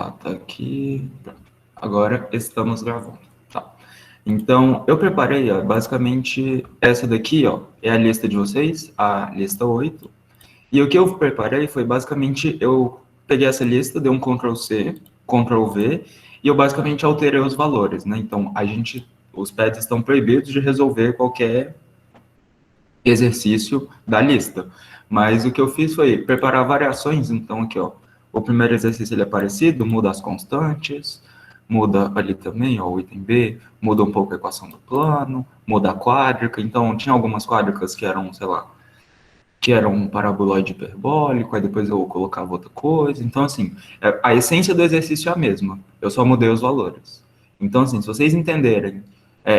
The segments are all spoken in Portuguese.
Tá aqui. Agora estamos gravando. Tá. Então, eu preparei, ó, basicamente, essa daqui, ó, é a lista de vocês, a lista 8. E o que eu preparei foi, basicamente, eu peguei essa lista, dei um Ctrl+C, Ctrl+V, e eu, basicamente, alterei os valores, né? Então, os pads estão proibidos de resolver qualquer exercício da lista. Mas o que eu fiz foi preparar variações, então aqui, ó, o primeiro exercício ele é parecido, muda as constantes, muda ali também, ó, o item B, muda um pouco a equação do plano, muda a quádrica, então tinha algumas quádricas que eram, sei lá, que eram um paraboloide hiperbólico, aí depois eu colocava outra coisa, então assim, a essência do exercício é a mesma, eu só mudei os valores. Então assim, se vocês entenderem,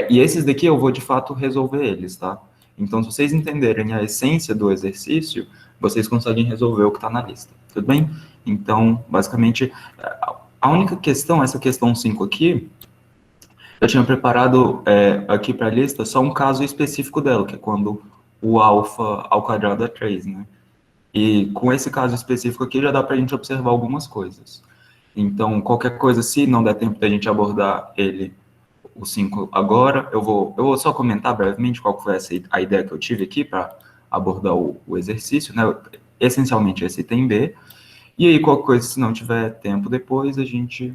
e esses daqui eu vou de fato resolver eles, tá? Então, se vocês entenderem a essência do exercício, vocês conseguem resolver o que está na lista, tudo bem? Então, basicamente, a única questão, essa questão 5 aqui, eu tinha preparado aqui para a lista só um caso específico dela, que é quando o alfa ao quadrado é 3, né? E com esse caso específico aqui já dá para a gente observar algumas coisas. Então, qualquer coisa, se não der tempo da gente abordar ele, o 5 agora, eu vou só comentar brevemente qual foi a ideia que eu tive aqui para abordar o exercício, né? Essencialmente esse item B. E aí, qualquer coisa, se não tiver tempo depois, a gente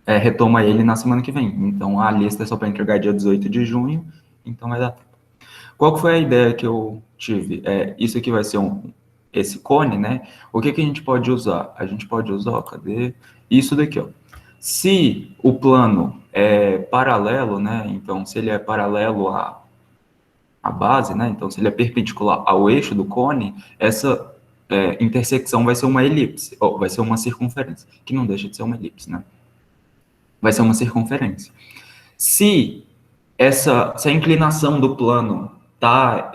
retoma ele na semana que vem. Então, a lista é só para entregar dia 18 de junho, então vai dar tempo. Qual que foi a ideia que eu tive? Isso aqui vai ser esse cone, né? O que a gente pode usar? A gente pode usar, ó, cadê? Isso daqui, ó. Se o plano é paralelo, né? Então, se ele é paralelo à base, né? Então, se ele é perpendicular ao eixo do cone, essa intersecção vai ser uma elipse, ou vai ser uma circunferência, que não deixa de ser uma elipse, né? Vai ser uma circunferência. Se a inclinação do plano tá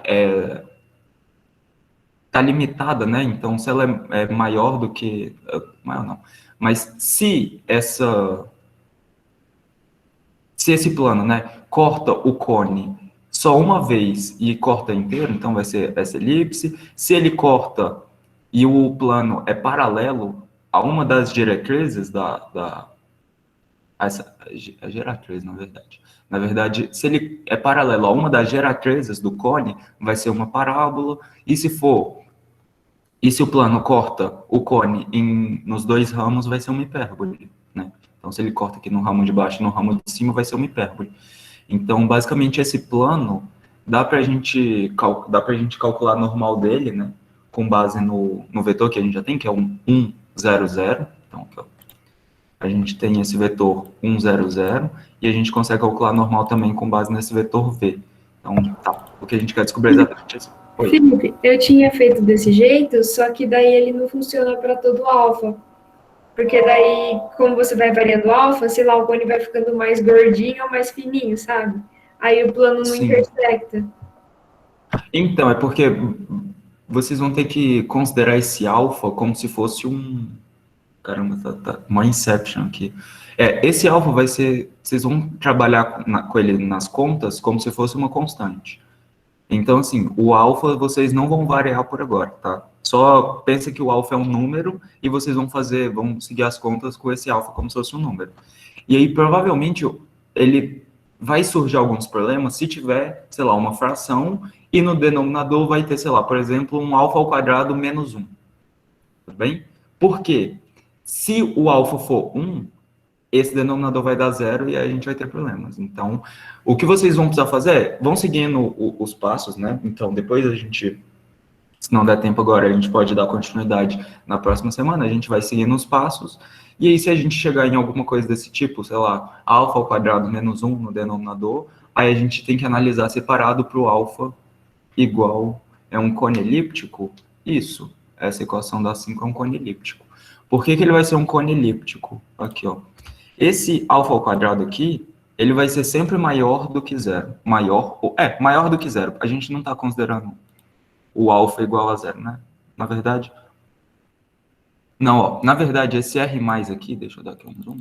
limitada, né? Então, se ela é maior do que... Maior não. Mas se esse plano, né, corta o cone só uma vez e corta inteiro, então vai ser essa elipse. Se ele corta e o plano é paralelo a uma das diretrizes a geratriz, na verdade. Na verdade, se ele é paralelo a uma das geratrizes do cone, vai ser uma parábola. E se o plano corta o cone nos dois ramos, vai ser uma hipérbole, né? Então, se ele corta aqui no ramo de baixo e no ramo de cima, vai ser uma hipérbole. Então, basicamente, esse plano dá para a gente calcular a normal dele, né? Com base no vetor que a gente já tem, que é um 1, 0, 0. Então, aqui, ó, a gente tem esse vetor 1, 0, 0, e a gente consegue calcular a normal também com base nesse vetor V. Então, tá. O que a gente quer descobrir exatamente é isso. Oi. Felipe, eu tinha feito desse jeito, só que daí ele não funciona para todo alfa. Porque daí, como você vai variando o alfa, sei lá, o cone vai ficando mais gordinho ou mais fininho, sabe? Aí o plano não Sim. intersecta. Então, é porque vocês vão ter que considerar esse alfa como se fosse um... Caramba, tá uma inception aqui. Esse alfa vai ser... Vocês vão trabalhar com ele nas contas como se fosse uma constante. Então, assim, o alfa vocês não vão variar por agora, tá? Só pensa que o alfa é um número e vocês vão seguir as contas com esse alfa como se fosse um número. E aí, provavelmente, ele vai surgir alguns problemas se tiver, sei lá, uma fração e no denominador vai ter, sei lá, por exemplo, um alfa ao quadrado menos 1. Tudo bem? Por quê? Se o alfa for 1, esse denominador vai dar 0 e aí a gente vai ter problemas. Então, o que vocês vão precisar fazer vão seguindo os passos, né? Então, depois a gente, se não der tempo agora, a gente pode dar continuidade na próxima semana, a gente vai seguindo os passos, e aí se a gente chegar em alguma coisa desse tipo, sei lá, alfa ao quadrado menos 1 no denominador, aí a gente tem que analisar separado para o alfa igual um cone elíptico. Isso, essa equação da 5 é um cone elíptico. Por que ele vai ser um cone elíptico? Aqui, ó. Esse alfa ao quadrado aqui, ele vai ser sempre maior do que zero. Maior do que zero. A gente não está considerando o alfa igual a zero, né? Na verdade... Não, ó. Na verdade, esse R mais aqui, deixa eu dar aqui um zoom.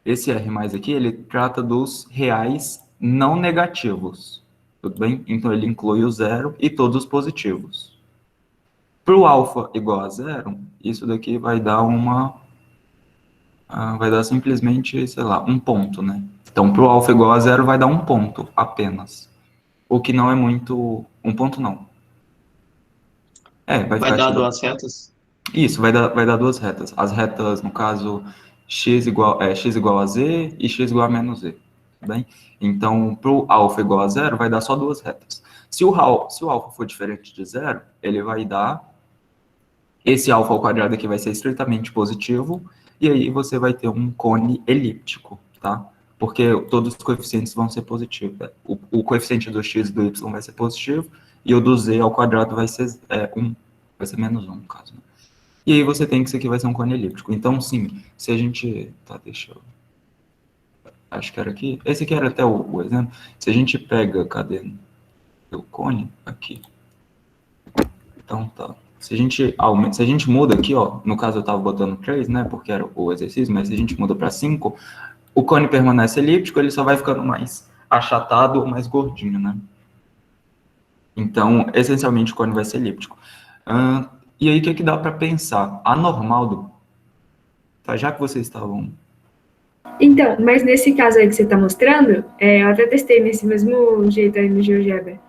Esse R mais aqui, ele trata dos reais não negativos. Tudo bem? Então, ele inclui o zero e todos os positivos. Para o alfa igual a zero, isso daqui vai dar uma vai dar simplesmente, sei lá, um ponto, né? Então, para o alfa igual a zero, vai dar um ponto apenas. O que não é muito... Um ponto não. Vai Vai ficar dar x. duas retas? Isso, vai dar duas retas. As retas, no caso, x igual a z e x igual a menos z. Tudo bem? Então, para o alfa igual a zero, vai dar só duas retas. Se o alfa for diferente de zero, ele vai dar... Esse alfa ao quadrado aqui vai ser estritamente positivo, e aí você vai ter um cone elíptico, tá? Porque todos os coeficientes vão ser positivos. Né? O coeficiente do x e do y vai ser positivo, e o do z ao quadrado vai ser 1. Vai ser menos 1, no caso. Né? E aí você tem que isso aqui vai ser um cone elíptico. Então, sim, se a gente... Tá, deixa eu... Acho que era aqui. Esse aqui era até o exemplo. Se a gente pega, cadê o cone? Aqui. Então, tá. Se a gente muda aqui, ó, no caso eu estava botando 3, né, porque era o exercício, mas se a gente muda para 5, o cone permanece elíptico, ele só vai ficando mais achatado ou mais gordinho, né? Então, essencialmente, o cone vai ser elíptico. E aí, o que dá para pensar? A normal do... Tá, já que vocês estavam... Então, mas nesse caso aí que você está mostrando, eu até testei nesse mesmo jeito aí no GeoGebra.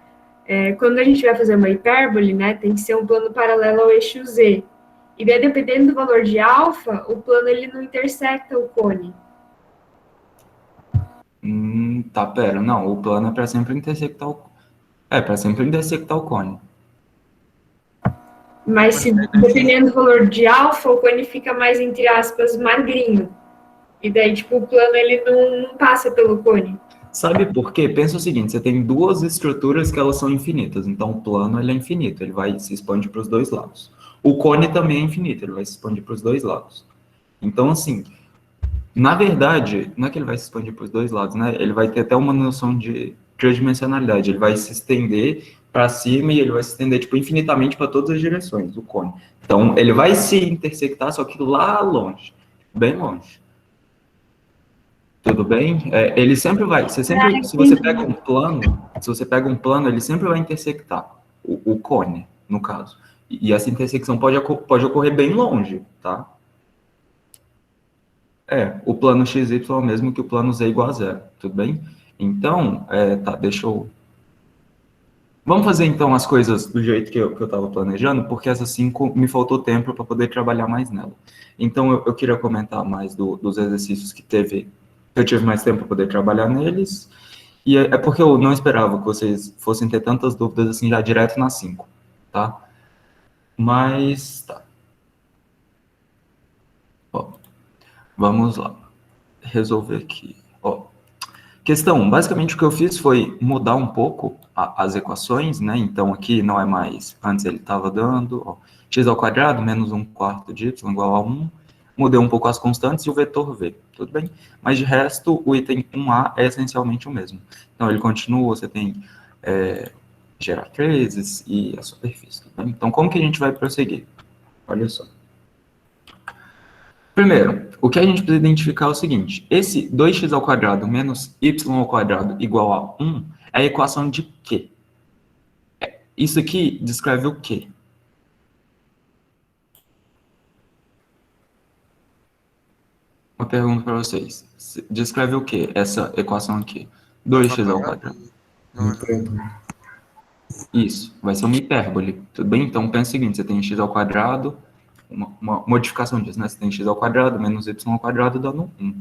Quando a gente vai fazer uma hipérbole, né, tem que ser um plano paralelo ao eixo Z. E daí, dependendo do valor de alfa, o plano ele não intersecta o cone. Tá, pera, não, o plano é para sempre intersectar o... para sempre intersectar o cone. Mas dependendo do valor de alfa, o cone fica mais, entre aspas, magrinho. E daí, tipo, o plano ele não passa pelo cone. Sabe por quê? Pensa o seguinte, você tem duas estruturas que elas são infinitas, então o plano ele é infinito, ele vai se expandir para os dois lados. O cone também é infinito, ele vai se expandir para os dois lados. Então, assim, na verdade, não é que ele vai se expandir para os dois lados, né? Ele vai ter até uma noção de tridimensionalidade, ele vai se estender para cima e ele vai se estender, tipo, infinitamente para todas as direções, o cone. Então, ele vai se intersectar, só que lá longe, bem longe. Tudo bem? Ele sempre vai. Se você pega um plano, ele sempre vai intersectar o cone, no caso. E essa intersecção pode ocorrer bem longe, tá? O plano XY é o mesmo que o plano Z igual a zero, tudo bem? Então, tá, deixa eu... Vamos fazer então as coisas do jeito que eu estava planejando, porque essas 5 me faltou tempo para poder trabalhar mais nela. Então, eu queria comentar mais dos exercícios que eu tive mais tempo para poder trabalhar neles, e é porque eu não esperava que vocês fossem ter tantas dúvidas assim já direto nas 5, tá? Mas, tá. Ó, vamos lá. Resolver aqui. Ó, questão 1. Basicamente, o que eu fiz foi mudar um pouco as equações, né? Então, aqui não é mais... Antes ele estava dando... Ó, x ao quadrado menos 1/4 de y igual a 1. Mudei um pouco as constantes e o vetor v, tudo bem? Mas, de resto, o item 1a é essencialmente o mesmo. Então, ele continua, você tem geratrizes e a superfície, tudo bem? Então, como que a gente vai prosseguir? Olha só. Primeiro, o que a gente precisa identificar é o seguinte, esse 2x ao quadrado menos y ao quadrado igual a 1 é a equação de quê? Isso aqui descreve o quê? Uma pergunta para vocês. Descreve o quê, essa equação aqui? 2x ao quadrado. Isso, vai ser uma hipérbole, tudo bem? Então, pensa o seguinte, você tem x ao quadrado, uma modificação disso, né? Você tem x ao quadrado menos y ao quadrado dando 1.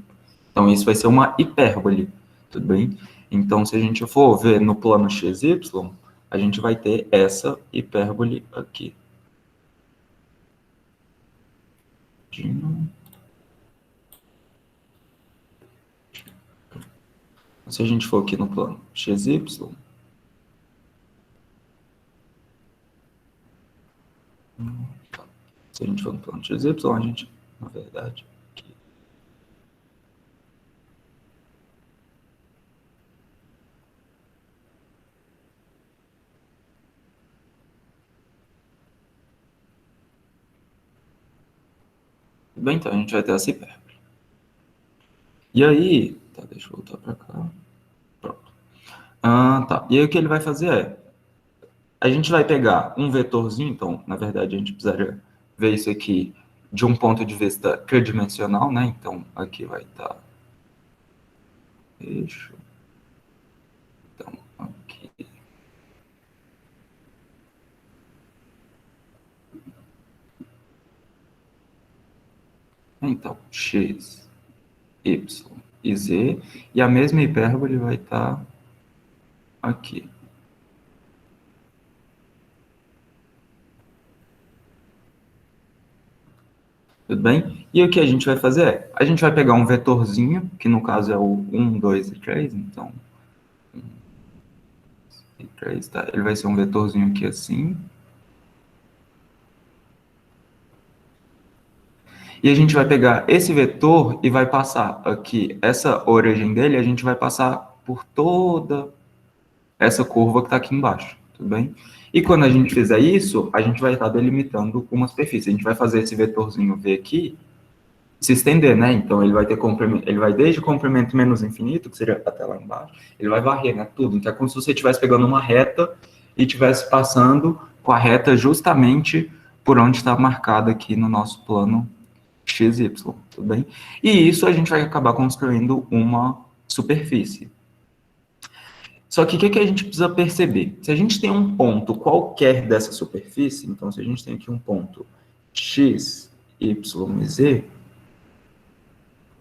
Então, isso vai ser uma hipérbole, tudo bem? Então, se a gente for ver no plano XY, a gente vai ter essa hipérbole aqui. Se a gente for aqui no plano XY, se a gente for no plano XY, a gente, na verdade, aqui. Bem, então a gente vai ter essa hipérbole. E aí, tá, deixa eu voltar para cá. Pronto. Tá. E aí o que ele vai fazer a gente vai pegar um vetorzinho, então, na verdade, a gente precisaria ver isso aqui de um ponto de vista tridimensional, né? Então, aqui vai estar eixo. Então, aqui. Então, x, y e z, e a mesma hipérbole vai estar aqui. Tudo bem? E o que a gente vai fazer é, a gente vai pegar um vetorzinho, que no caso é o 1, 2 e 3, então, 1 e 3, tá? Ele vai ser um vetorzinho aqui assim. E a gente vai pegar esse vetor e vai passar aqui, essa origem dele, a gente vai passar por toda essa curva que está aqui embaixo, tudo bem? E quando a gente fizer isso, a gente vai estar delimitando uma superfície. A gente vai fazer esse vetorzinho V aqui se estender, né? Então ele vai ter comprimento, ele vai desde comprimento menos infinito, que seria até lá embaixo, ele vai varrer, né? Tudo. Então é como se você estivesse pegando uma reta e estivesse passando com a reta justamente por onde está marcado aqui no nosso plano XY, tudo bem? E isso a gente vai acabar construindo uma superfície. Só que o que a gente precisa perceber? Se a gente tem um ponto qualquer dessa superfície, então se a gente tem aqui um ponto x, y e z,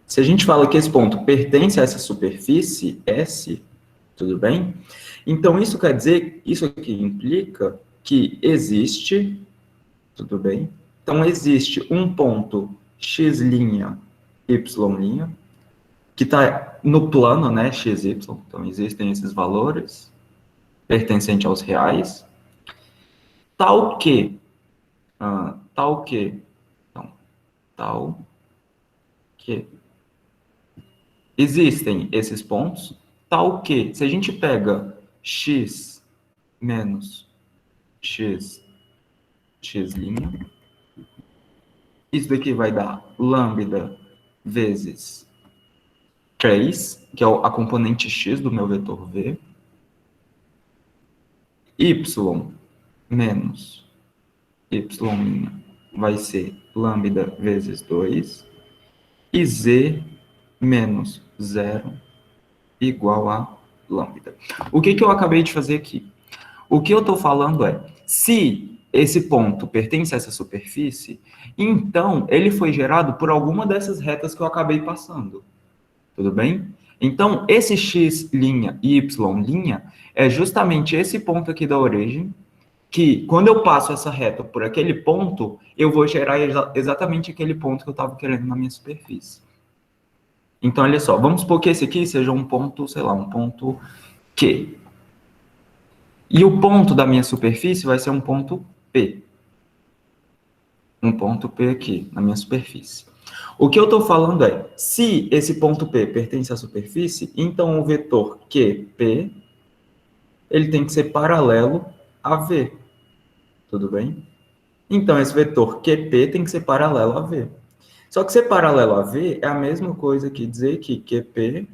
se a gente fala que esse ponto pertence a essa superfície S, tudo bem? Então isso quer dizer, isso aqui implica que existe, tudo bem? Então existe um ponto x', y', que está no plano, né, x, y. Então existem esses valores pertencentes aos reais, tal que, tal que, então, tal que existem esses pontos, tal que, se a gente pega x menos x, x', isso daqui vai dar lambda vezes 3, que é a componente x do meu vetor v, y menos y' vai ser lambda vezes 2, e z menos 0 igual a lambda. O que eu acabei de fazer aqui? O que eu estou falando é, se esse ponto pertence a essa superfície, então ele foi gerado por alguma dessas retas que eu acabei passando. Tudo bem? Então, esse x' e y' é justamente esse ponto aqui da origem, que quando eu passo essa reta por aquele ponto, eu vou gerar exatamente aquele ponto que eu estava querendo na minha superfície. Então, olha só, vamos supor que esse aqui seja um ponto, sei lá, um ponto Q. E o ponto da minha superfície vai ser um ponto P. Um ponto P aqui, na minha superfície. O que eu estou falando é, se esse ponto P pertence à superfície, então o vetor QP, ele tem que ser paralelo a V. Tudo bem? Então, esse vetor QP tem que ser paralelo a V. Só que ser paralelo a V é a mesma coisa que dizer que QP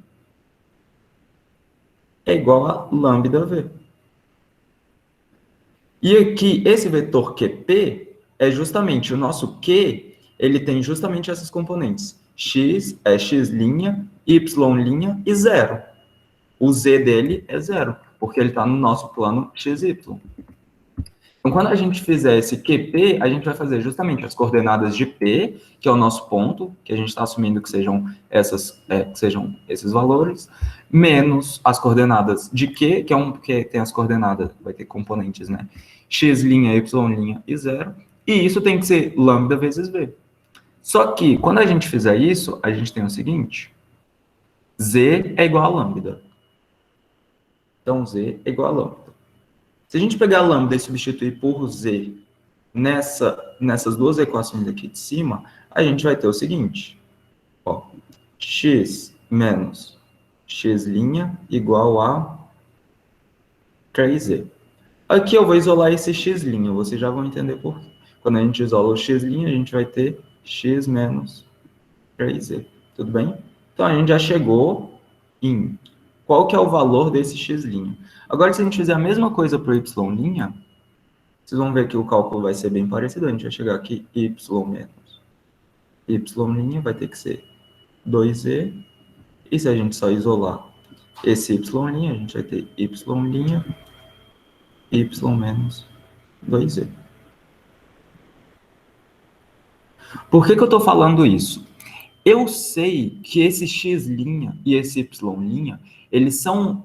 é igual a lambda V. E aqui, esse vetor QP é justamente o nosso Q, ele tem justamente essas componentes. X é x', y' e 0. O z dele é 0, porque ele está no nosso plano XY. Então, quando a gente fizer esse QP, a gente vai fazer justamente as coordenadas de P, que é o nosso ponto, que a gente está assumindo que sejam esses valores, menos as coordenadas de Q, que tem as coordenadas, vai ter componentes, né? X', y' e 0. E isso tem que ser lambda vezes V. Só que, quando a gente fizer isso, a gente tem o seguinte: Z é igual a lambda. Então, Z é igual a lambda. Se a gente pegar a lambda e substituir por Z nessas duas equações aqui de cima, a gente vai ter o seguinte: ó, x menos x' igual a 3z. Aqui eu vou isolar esse x', vocês já vão entender por quê. Quando a gente isola o x', a gente vai ter x menos 3z. Tudo bem? Então, a gente já chegou em qual que é o valor desse x'. Agora, se a gente fizer a mesma coisa para o y', vocês vão ver que o cálculo vai ser bem parecido. A gente vai chegar aqui, y menos y' vai ter que ser 2e, e se a gente só isolar esse y', a gente vai ter y' menos 2e. Por que eu estou falando isso? Eu sei que esse x' e esse y', eles são...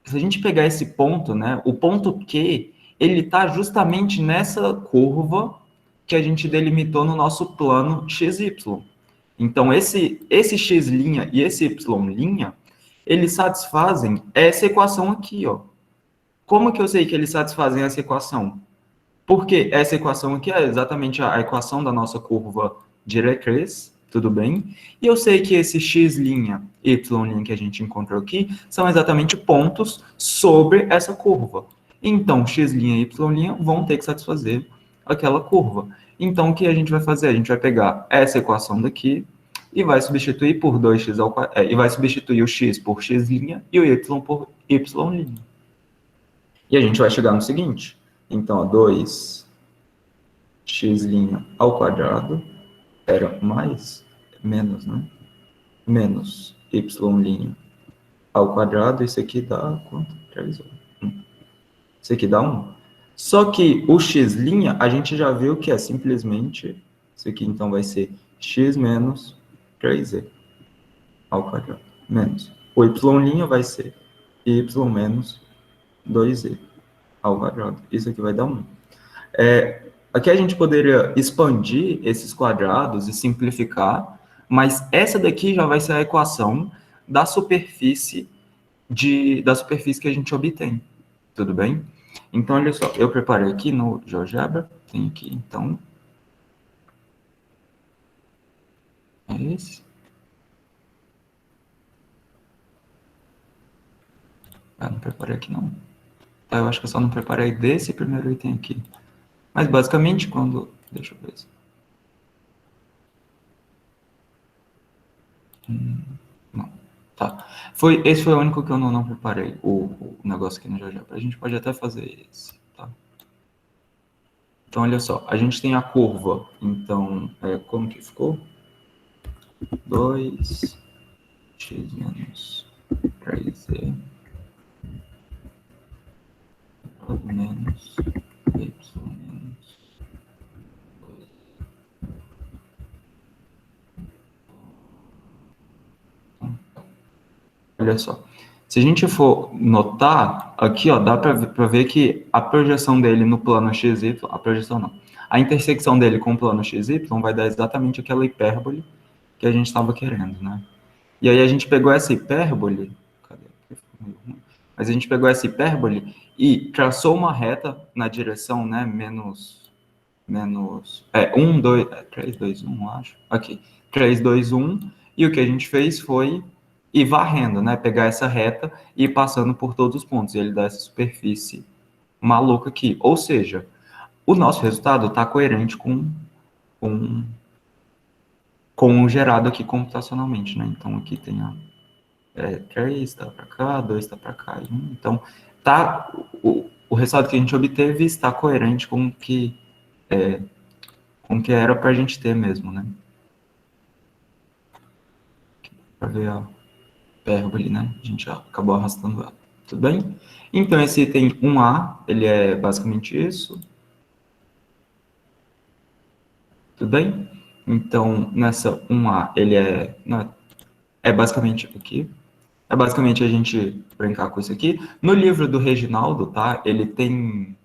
se a gente pegar esse ponto, né, o ponto Q, ele está justamente nessa curva que a gente delimitou no nosso plano XY. Então, esse x' e esse y', eles satisfazem essa equação aqui, ó. Como que eu sei que eles satisfazem essa equação? Porque essa equação aqui é exatamente a equação da nossa curva diretriz, tudo bem? E eu sei que esse x' e y' que a gente encontrou aqui são exatamente pontos sobre essa curva. Então, x' e y' vão ter que satisfazer aquela curva. Então, o que a gente vai fazer? A gente vai pegar essa equação daqui e vai substituir por 2x ao quadrado, e vai substituir o x por x' e o y por y'. E a gente vai chegar no seguinte. Então, ó, 2x' ao quadrado era menos, né? Menos y' ao quadrado, isso aqui dá quanto? 3, 1. Isso aqui dá 1. Só que o x' a gente já viu que é simplesmente, isso aqui então vai ser x menos 3e ao quadrado, menos. O y' vai ser y menos 2e ao quadrado. Isso aqui vai dar 1. Aqui a gente poderia expandir esses quadrados e simplificar, mas essa daqui já vai ser a equação da superfície que a gente obtém, tudo bem? Então, olha só, eu preparei aqui no GeoGebra, tem aqui, então, é esse. Não preparei aqui não. Eu acho que eu só não preparei desse primeiro item aqui. Mas, basicamente, quando... Deixa eu ver. Não. Tá. Esse foi o único que eu não preparei, o negócio aqui no GeoGebra. A gente pode até fazer esse, tá? Então, olha só. A gente tem a curva. Então, como que ficou? 2x menos 3e menos y menos 2. Olha só. Se a gente for notar, aqui, ó, dá para ver que a projeção dele no plano XY, a projeção não, a intersecção dele com o plano XY vai dar exatamente aquela hipérbole que a gente estava querendo, né? E aí a gente pegou essa hipérbole, mas a gente pegou essa hipérbole e traçou uma reta na direção, né, menos 1, 2, 3, 2, 1, acho. Aqui, 3, 2, 1, e o que a gente fez foi ir varrendo, né, pegar essa reta e ir passando por todos os pontos, e ele dá essa superfície maluca aqui. Ou seja, o nosso resultado está coerente com o gerado aqui computacionalmente, né? Então, aqui tem 3 está para cá, 2 está para cá, e 1. Então, o resultado que a gente obteve está coerente com o que era para a gente ter mesmo, né? Para ver a hipérbole, né? A gente já acabou arrastando ela. Tudo bem? Então, esse item 1A, ele é basicamente isso. Tudo bem? Então, nessa 1A, ele é basicamente aqui. É basicamente a gente brincar com isso aqui. No livro do Reginaldo, tá? Ele tem...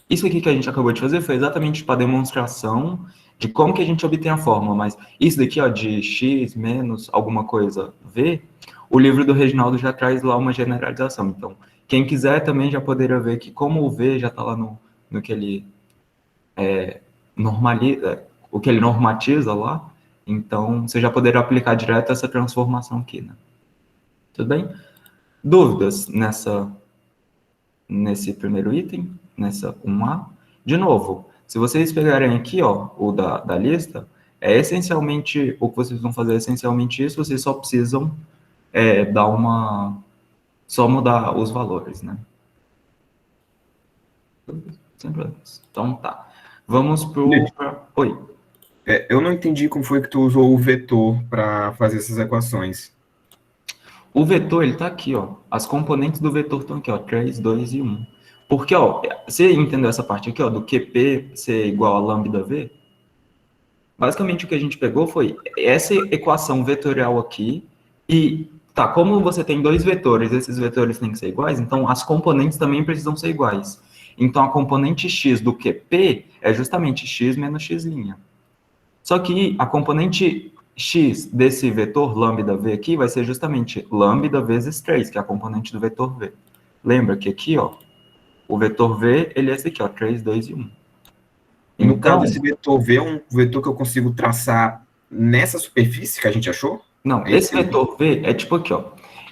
Isso aqui que a gente acabou de fazer foi exatamente para demonstração de como que a gente obtém a fórmula, mas isso daqui, ó, de x menos alguma coisa v, o livro do Reginaldo já traz lá uma generalização. Então, quem quiser também já poderia ver que como o v já está lá no que ele normaliza, o que ele normatiza lá, então você já poderia aplicar direto essa transformação aqui, né? Tudo bem? Dúvidas nesse primeiro item, nessa 1A? De novo, se vocês pegarem aqui, ó, o da lista, essencialmente, o que vocês vão fazer é essencialmente isso, vocês só precisam só mudar os valores, né? Sem problemas. Então, tá. Vamos pro... Oi. Eu não entendi como foi que tu usou o vetor para fazer essas equações. O vetor, ele tá aqui, ó. As componentes do vetor estão aqui, ó. 3, 2 e 1. Porque, ó, você entendeu essa parte aqui, ó, do QP ser igual a lambda V? Basicamente, o que a gente pegou foi essa equação vetorial aqui e, tá, como você tem dois vetores, esses vetores têm que ser iguais, então as componentes também precisam ser iguais. Então, a componente x do QP é justamente x menos x'. Só que a componente x desse vetor lambda v aqui vai ser justamente lambda vezes 3, que é a componente do vetor v. Lembra que aqui, ó, o vetor v, ele é esse aqui, ó, 3, 2 e 1. No Então, caso, esse vetor V é um vetor que eu consigo traçar nessa superfície que a gente achou? não, É esse esse? vetor v é tipo aqui, ó.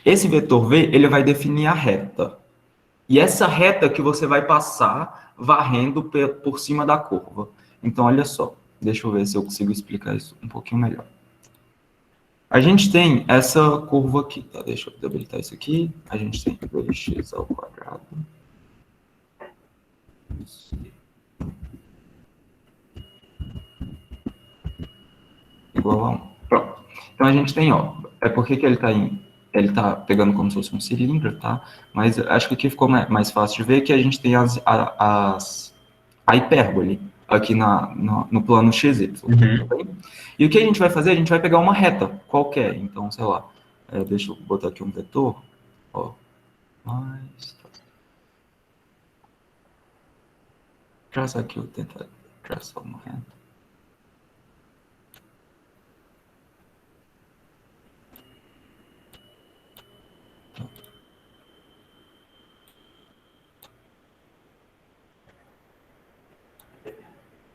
Esse vetor v, ele vai definir a reta. E essa reta que você vai passar varrendo por cima da curva. Então, olha só. Deixa eu ver se eu consigo explicar isso um pouquinho melhor. A gente tem essa curva aqui, tá? Deixa eu habilitar isso aqui. A gente tem 2x ao quadrado. Igual a 1. Pronto. Então, a gente tem, ó, é porque que ele tá pegando como se fosse um cilindro, tá? Mas acho que aqui ficou mais fácil de ver que a gente tem a hipérbole aqui no plano XY. Uhum. Tá bem? E o que a gente vai fazer? A gente vai pegar uma reta qualquer. Então, sei lá, deixa eu botar aqui um vetor. Ó, traça aqui, eu tentar traçar uma reta.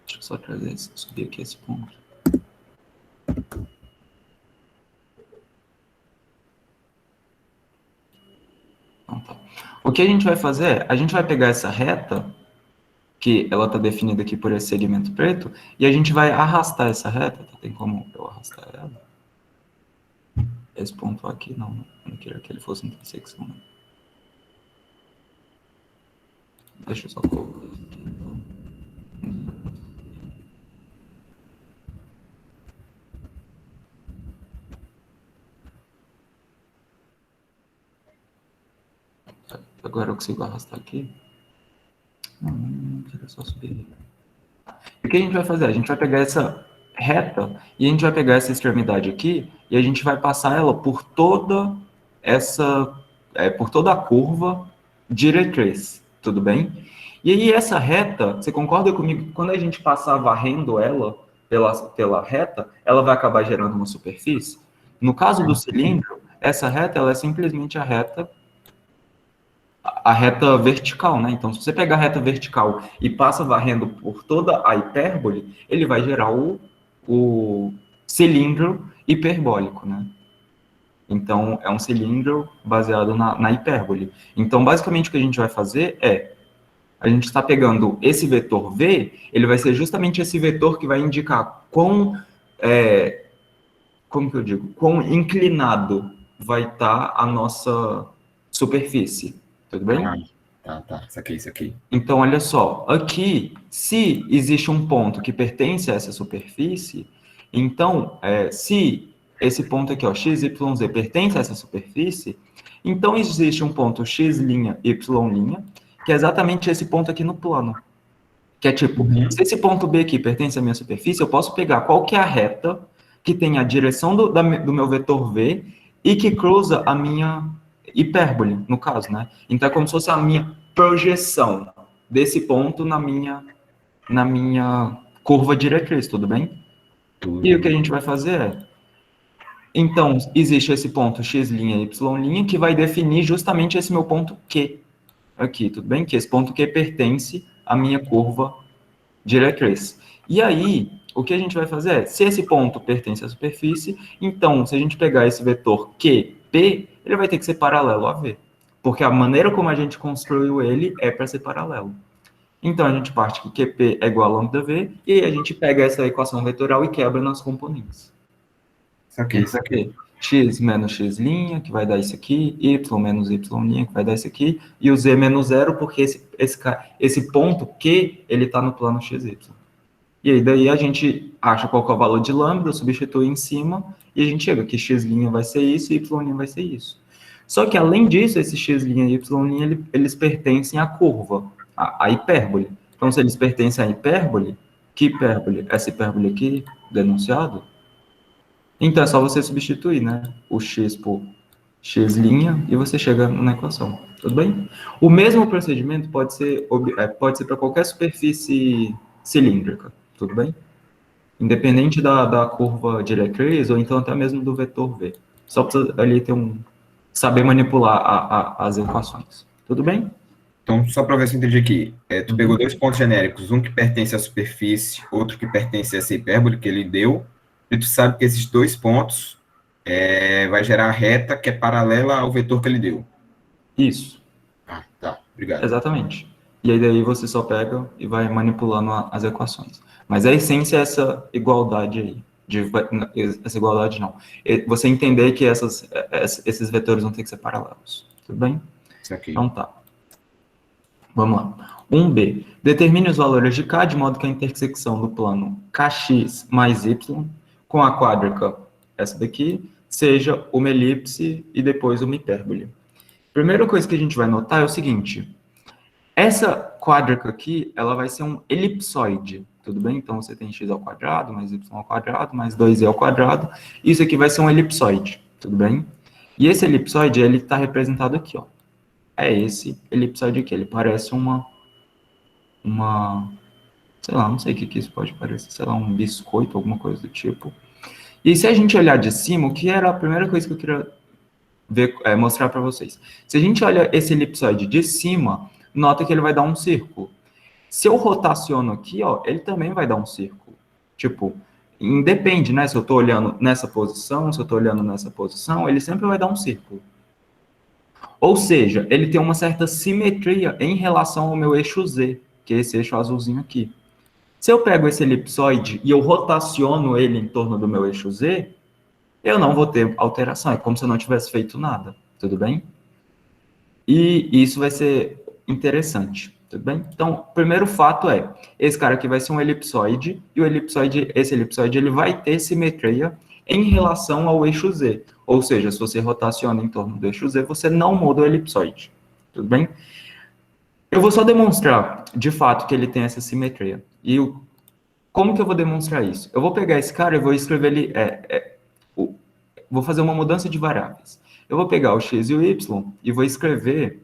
Deixa eu só trazer subir aqui esse ponto. Então, tá. O que a gente vai fazer? A gente vai pegar essa reta, que ela está definida aqui por esse segmento preto, e a gente vai arrastar essa reta. Tá? Tem como eu arrastar ela? Esse ponto aqui, não. Eu não queria que ele fosse intersecção. Né? Deixa eu só colocar aqui. Agora eu consigo arrastar aqui. Não, queria só subir. O que a gente vai fazer? A gente vai pegar essa reta e a gente vai pegar essa extremidade aqui e a gente vai passar ela por toda por toda a curva diretriz, tudo bem? E aí essa reta, você concorda comigo que quando a gente passar varrendo ela pela reta, ela vai acabar gerando uma superfície? No caso do cilindro, essa reta ela é simplesmente a reta vertical, né? Então, se você pegar a reta vertical e passa varrendo por toda a hipérbole, ele vai gerar o cilindro hiperbólico, né? Então, é um cilindro baseado na hipérbole. Então, basicamente, o que a gente vai fazer a gente está pegando esse vetor V, ele vai ser justamente esse vetor que vai indicar como que eu digo, quão inclinado vai estar a nossa superfície. Tudo bem? Tá. Isso aqui. Então, olha só, aqui, se existe um ponto que pertence a essa superfície, então, se esse ponto aqui, ó, x, y, z, pertence a essa superfície, então existe um ponto x', y', que é exatamente esse ponto aqui no plano. Que é tipo, se esse ponto B aqui pertence à minha superfície, eu posso pegar qual que é a reta que tem a direção do meu vetor V e que cruza a minha hipérbole, no caso, né? Então, é como se fosse a minha projeção desse ponto na minha curva diretriz, tudo bem? E o que a gente vai fazer então, existe esse ponto x', y', que vai definir justamente esse meu ponto Q aqui, tudo bem? Que esse ponto Q pertence à minha curva diretriz. E aí, o que a gente vai fazer se esse ponto pertence à superfície, então, se a gente pegar esse vetor QP, ele vai ter que ser paralelo a V. Porque a maneira como a gente construiu ele é para ser paralelo. Então, a gente parte que QP é igual a lambda V, e aí a gente pega essa equação vetorial e quebra nas componentes. Isso aqui. X menos x', que vai dar isso aqui, y menos y', que vai dar isso aqui, e o z menos zero, porque esse ponto Q, ele está no plano xy. E aí daí a gente acha qual que é o valor de lambda, substitui em cima, e a gente chega que x' vai ser isso e y' vai ser isso. Só que além disso, esse x' e y', eles pertencem à curva, à hipérbole. Então, se eles pertencem à hipérbole, que hipérbole? Essa hipérbole aqui, denunciado? Então, é só você substituir, né? O x por x' e você chega na equação. Tudo bem? O mesmo procedimento pode ser para qualquer superfície cilíndrica. Tudo bem? Independente da curva diretriz ou então até mesmo do vetor V. Só precisa ali ter saber manipular as equações. Tudo bem? Então, só para ver se eu entendi aqui, tu pegou Uhum. 2 pontos genéricos, um que pertence à superfície, outro que pertence a essa hipérbole que ele deu, e tu sabe que esses 2 pontos vai gerar a reta que é paralela ao vetor que ele deu. Isso. Ah, tá. Obrigado. Exatamente. E aí daí você só pega e vai manipulando as equações. Mas a essência é essa igualdade aí. Essa igualdade não. Você entender que esses vetores vão ter que ser paralelos. Tudo bem? Isso aqui. Então tá. Vamos lá. 1b. Determine os valores de K de modo que a intersecção do plano KX mais Y com a quádrica, essa daqui, seja uma elipse e depois uma hipérbole. Primeira coisa que a gente vai notar é o seguinte. Essa quádrica aqui, ela vai ser um elipsoide, tudo bem? Então, você tem x ao quadrado, mais y ao quadrado, mais 2e ao quadrado. Isso aqui vai ser um elipsoide, tudo bem? E esse elipsoide, ele está representado aqui, ó. É esse elipsoide aqui. Ele parece sei lá, não sei o que isso pode parecer, sei lá, um biscoito, alguma coisa do tipo. E se a gente olhar de cima, o que era a primeira coisa que eu queria mostrar para vocês? Se a gente olha esse elipsoide de cima, nota que ele vai dar um círculo. Se eu rotaciono aqui, ó, ele também vai dar um círculo. Tipo, independe, né? Se eu estou olhando nessa posição, se eu estou olhando nessa posição, ele sempre vai dar um círculo. Ou seja, ele tem uma certa simetria em relação ao meu eixo Z, que é esse eixo azulzinho aqui. Se eu pego esse elipsoide e eu rotaciono ele em torno do meu eixo Z, eu não vou ter alteração. É como se eu não tivesse feito nada. Tudo bem? E isso vai ser interessante. Tudo bem? Então, o primeiro fato é, esse cara aqui vai ser um elipsoide, e esse elipsoide ele vai ter simetria em relação ao eixo Z. Ou seja, se você rotaciona em torno do eixo Z, você não muda o elipsoide. Tudo bem? Eu vou só demonstrar, de fato, que ele tem essa simetria. E como que eu vou demonstrar isso? Eu vou pegar esse cara e vou escrever ele... vou fazer uma mudança de variáveis. Eu vou pegar o x e o y e vou escrever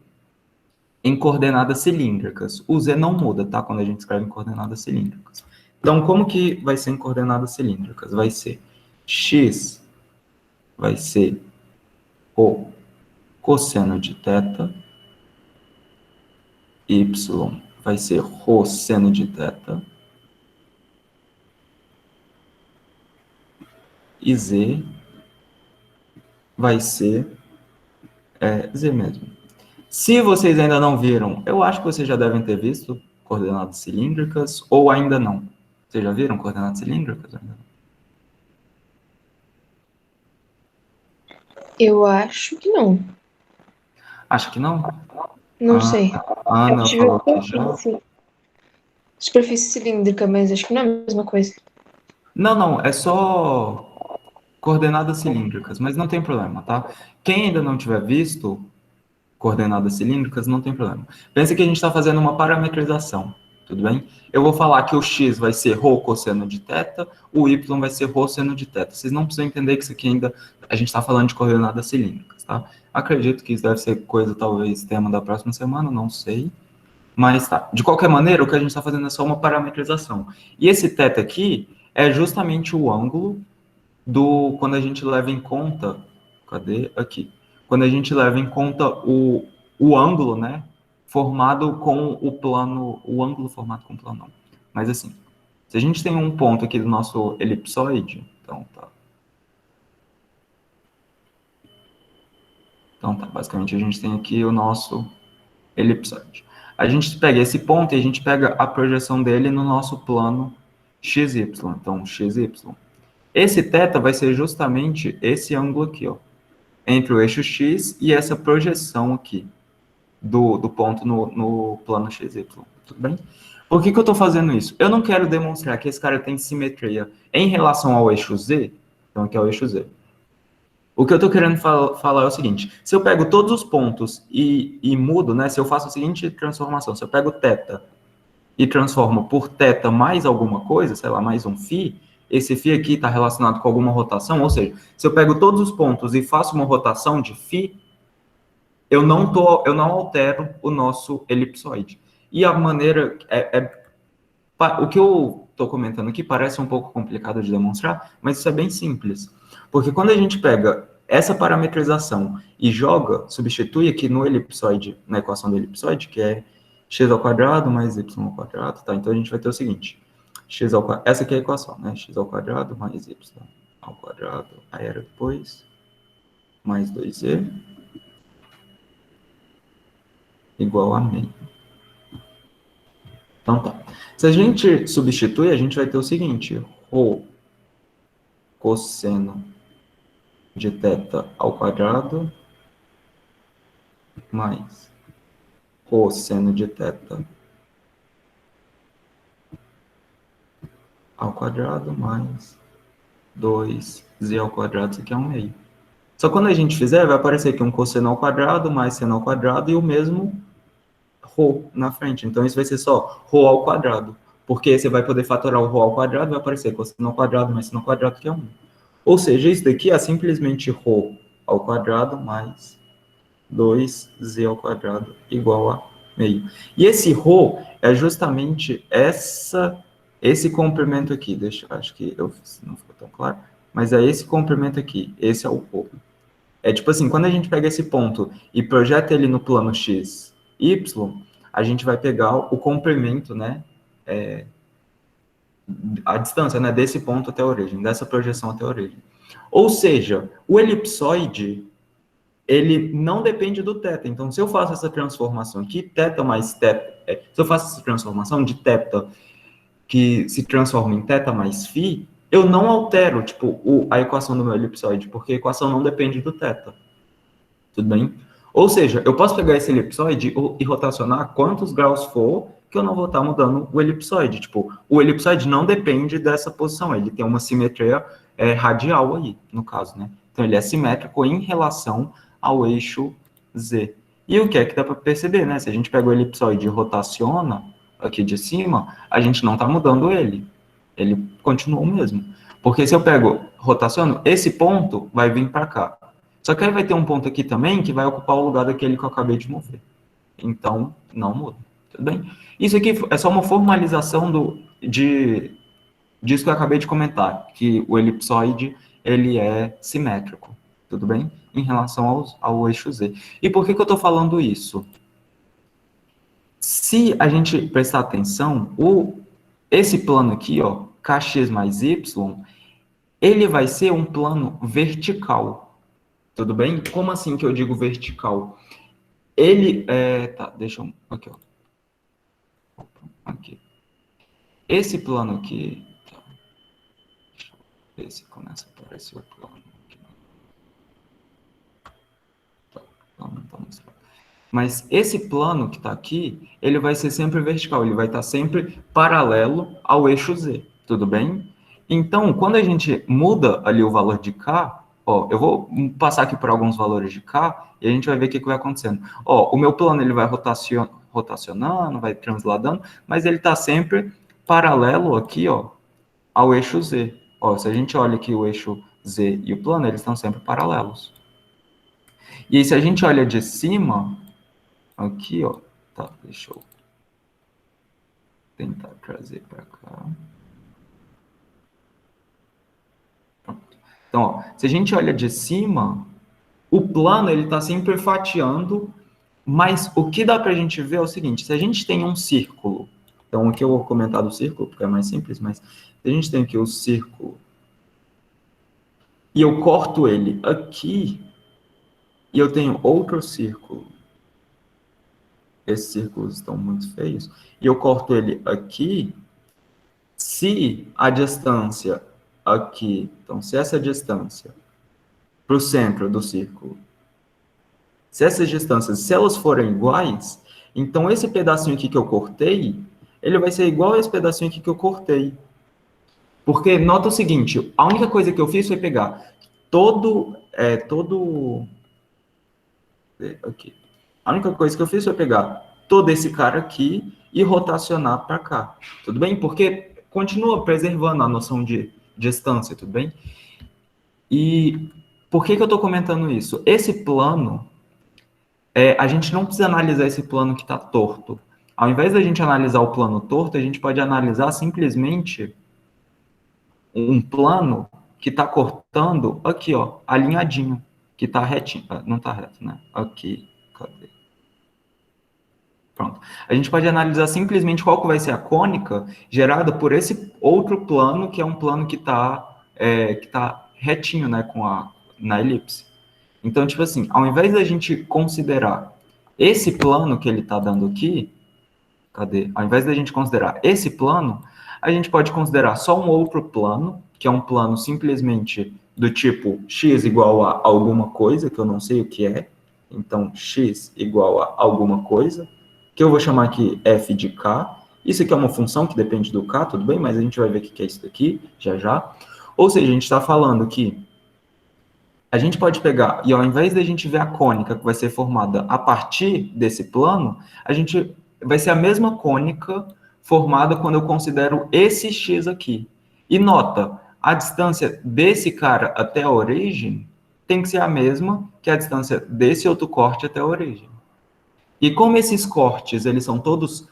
em coordenadas cilíndricas. O z não muda, tá? Quando a gente escreve em coordenadas cilíndricas. Então, como que vai ser em coordenadas cilíndricas? Vai ser x vai ser o cosseno de θ, y vai ser rosseno de θ, e z vai ser z mesmo. Se vocês ainda não viram, eu acho que vocês já devem ter visto coordenadas cilíndricas, ou ainda não. Vocês já viram coordenadas cilíndricas? Ainda não? Eu acho que não. Acho que não? Não sei. A Ana tive falou que já. Superfície cilíndrica, mas acho que não é a mesma coisa. Não, é só coordenadas cilíndricas, mas não tem problema, tá? Quem ainda não tiver visto coordenadas cilíndricas, não tem problema. Pensa que a gente está fazendo uma parametrização, tudo bem? Eu vou falar que o x vai ser rho cosseno de θ, o y vai ser rho seno de θ. Vocês não precisam entender que isso aqui ainda a gente está falando de coordenadas cilíndricas, tá? Acredito que isso deve ser coisa, talvez, tema da próxima semana, não sei. Mas tá. De qualquer maneira, o que a gente está fazendo é só uma parametrização. E esse θ aqui é justamente o ângulo quando a gente leva em conta... Cadê? Aqui. Quando a gente leva em conta o ângulo, né, formado com o plano, o ângulo formado com o plano não. Mas assim, se a gente tem um ponto aqui do nosso elipsoide, então tá, basicamente a gente tem aqui o nosso elipsoide. A gente pega esse ponto e a gente pega a projeção dele no nosso plano XY, então XY. Esse θ vai ser justamente esse ângulo aqui, ó, entre o eixo X e essa projeção aqui do ponto no plano XY, tudo bem? Por que eu estou fazendo isso? Eu não quero demonstrar que esse cara tem simetria em relação ao eixo Z. Então, aqui é o eixo Z. O que eu estou querendo falar é o seguinte. Se eu pego todos os pontos e mudo, né? Se eu faço a seguinte transformação. Se eu pego θ e transformo por θ mais alguma coisa, sei lá, mais um φ, esse φ aqui está relacionado com alguma rotação, ou seja, se eu pego todos os pontos e faço uma rotação de φ, eu não altero o nosso elipsoide. E a maneira... o que eu estou comentando aqui parece um pouco complicado de demonstrar, mas isso é bem simples. Porque quando a gente pega essa parametrização e substitui aqui no elipsoide, na equação do elipsoide, que é x ao quadrado mais y ao quadrado, tá? Então a gente vai ter o seguinte, essa aqui é a equação, né? X ao quadrado mais y ao quadrado, aí era depois, mais 2z, igual a meio. Então tá. Se a gente substitui, a gente vai ter o seguinte, ρ cosseno de θ ao quadrado mais cosseno de θ ao quadrado mais 2z ao quadrado, isso aqui é um meio. Só quando a gente fizer, vai aparecer aqui um cosseno ao quadrado mais seno ao quadrado e o mesmo ρ na frente. Então, isso vai ser só ρ ao quadrado. Porque você vai poder fatorar o ρ ao quadrado, vai aparecer cosseno ao quadrado mais seno ao quadrado, que é 1. Ou seja, isso daqui é simplesmente ρ ao quadrado mais 2z ao quadrado igual a meio. E esse ρ é justamente esse comprimento aqui. Acho que não ficou tão claro, mas é esse comprimento aqui. Esse é o ρ. É tipo assim, quando a gente pega esse ponto e projeta ele no plano x, y, a gente vai pegar o comprimento, né, a distância, né, desse ponto até a origem, dessa projeção até a origem. Ou seja, o elipsoide, ele não depende do θ. Então, se eu faço essa transformação aqui, θ mais θ, se eu faço essa transformação de θ que se transforma em θ mais φ, eu não altero, tipo, a equação do meu elipsoide, porque a equação não depende do θ. Tudo bem? Ou seja, eu posso pegar esse elipsoide e rotacionar quantos graus for, que eu não vou estar mudando o elipsoide. Tipo, o elipsoide não depende dessa posição, ele tem uma simetria radial aí, no caso, né? Então, ele é simétrico em relação ao eixo Z. E o que é que dá para perceber, né? Se a gente pega o elipsoide e rotaciona aqui de cima, a gente não está mudando ele. Ele continua o mesmo. Porque se eu rotaciono, esse ponto vai vir para cá. Só que aí vai ter um ponto aqui também que vai ocupar o lugar daquele que eu acabei de mover. Então, não muda. Tudo bem? Isso aqui é só uma formalização disso que eu acabei de comentar, que o elipsoide, ele é simétrico. Tudo bem? Em relação ao eixo Z. E por que eu estou falando isso? Se a gente prestar atenção, esse plano aqui, ó, kx mais y, ele vai ser um plano vertical. Tudo bem? Como assim que eu digo vertical? Ele tá, deixa eu... Aqui, ó. Aqui. Esse plano aqui... Tá, deixa eu ver se começa a aparecer o plano aqui. Tá, não tá mostrando. Mas esse plano que está aqui, ele vai ser sempre vertical, ele vai estar sempre paralelo ao eixo Z, tudo bem? Então, quando a gente muda ali o valor de K, ó, eu vou passar aqui por alguns valores de K e a gente vai ver o que vai acontecendo. Ó, o meu plano ele vai rotacionando, vai transladando, mas ele está sempre paralelo aqui, ó, ao eixo Z. Ó, se a gente olha aqui o eixo Z e o plano, eles estão sempre paralelos. E aí, se a gente olha de cima... Aqui, ó, tá, deixa eu tentar trazer para cá. Pronto. Então, ó, se a gente olha de cima, o plano, ele tá sempre fatiando, mas o que dá pra gente ver é o seguinte, se a gente tem um círculo, então aqui eu vou comentar do círculo, porque é mais simples, mas se a gente tem aqui o círculo, e eu corto ele aqui, e eu tenho outro círculo, esses círculos estão muito feios, e eu corto ele aqui, se a distância aqui, então se essa distância para o centro do círculo, se essas distâncias, se elas forem iguais, então esse pedacinho aqui que eu cortei, ele vai ser igual a esse pedacinho aqui que eu cortei. Porque nota o seguinte, a única coisa que eu fiz foi pegar aqui. A única coisa que eu fiz foi pegar todo esse cara aqui e rotacionar para cá. Tudo bem? Porque continua preservando a noção de distância, tudo bem? E por que eu estou comentando isso? Esse plano, a gente não precisa analisar esse plano que está torto. Ao invés da gente analisar o plano torto, a gente pode analisar simplesmente um plano que está cortando aqui, ó, alinhadinho, que está retinho. Não está reto, né? Aqui, cadê? Pronto. A gente pode analisar simplesmente qual que vai ser a cônica gerada por esse outro plano, que é um plano que tá retinho, né, na elipse. Então, tipo assim, ao invés da gente considerar esse plano que ele está dando aqui, cadê? Ao invés da gente considerar esse plano, a gente pode considerar só um outro plano, que é um plano simplesmente do tipo x igual a alguma coisa, que eu não sei o que é. Então, x igual a alguma coisa, que eu vou chamar aqui f de k. Isso aqui é uma função que depende do k, tudo bem? Mas a gente vai ver o que é isso daqui, já já. Ou seja, a gente está falando que a gente pode pegar, e ao invés da gente ver a cônica que vai ser formada a partir desse plano, a gente vai ser a mesma cônica formada quando eu considero esse x aqui. E nota, a distância desse cara até a origem tem que ser a mesma que a distância desse outro corte até a origem. E como esses cortes, eles são todos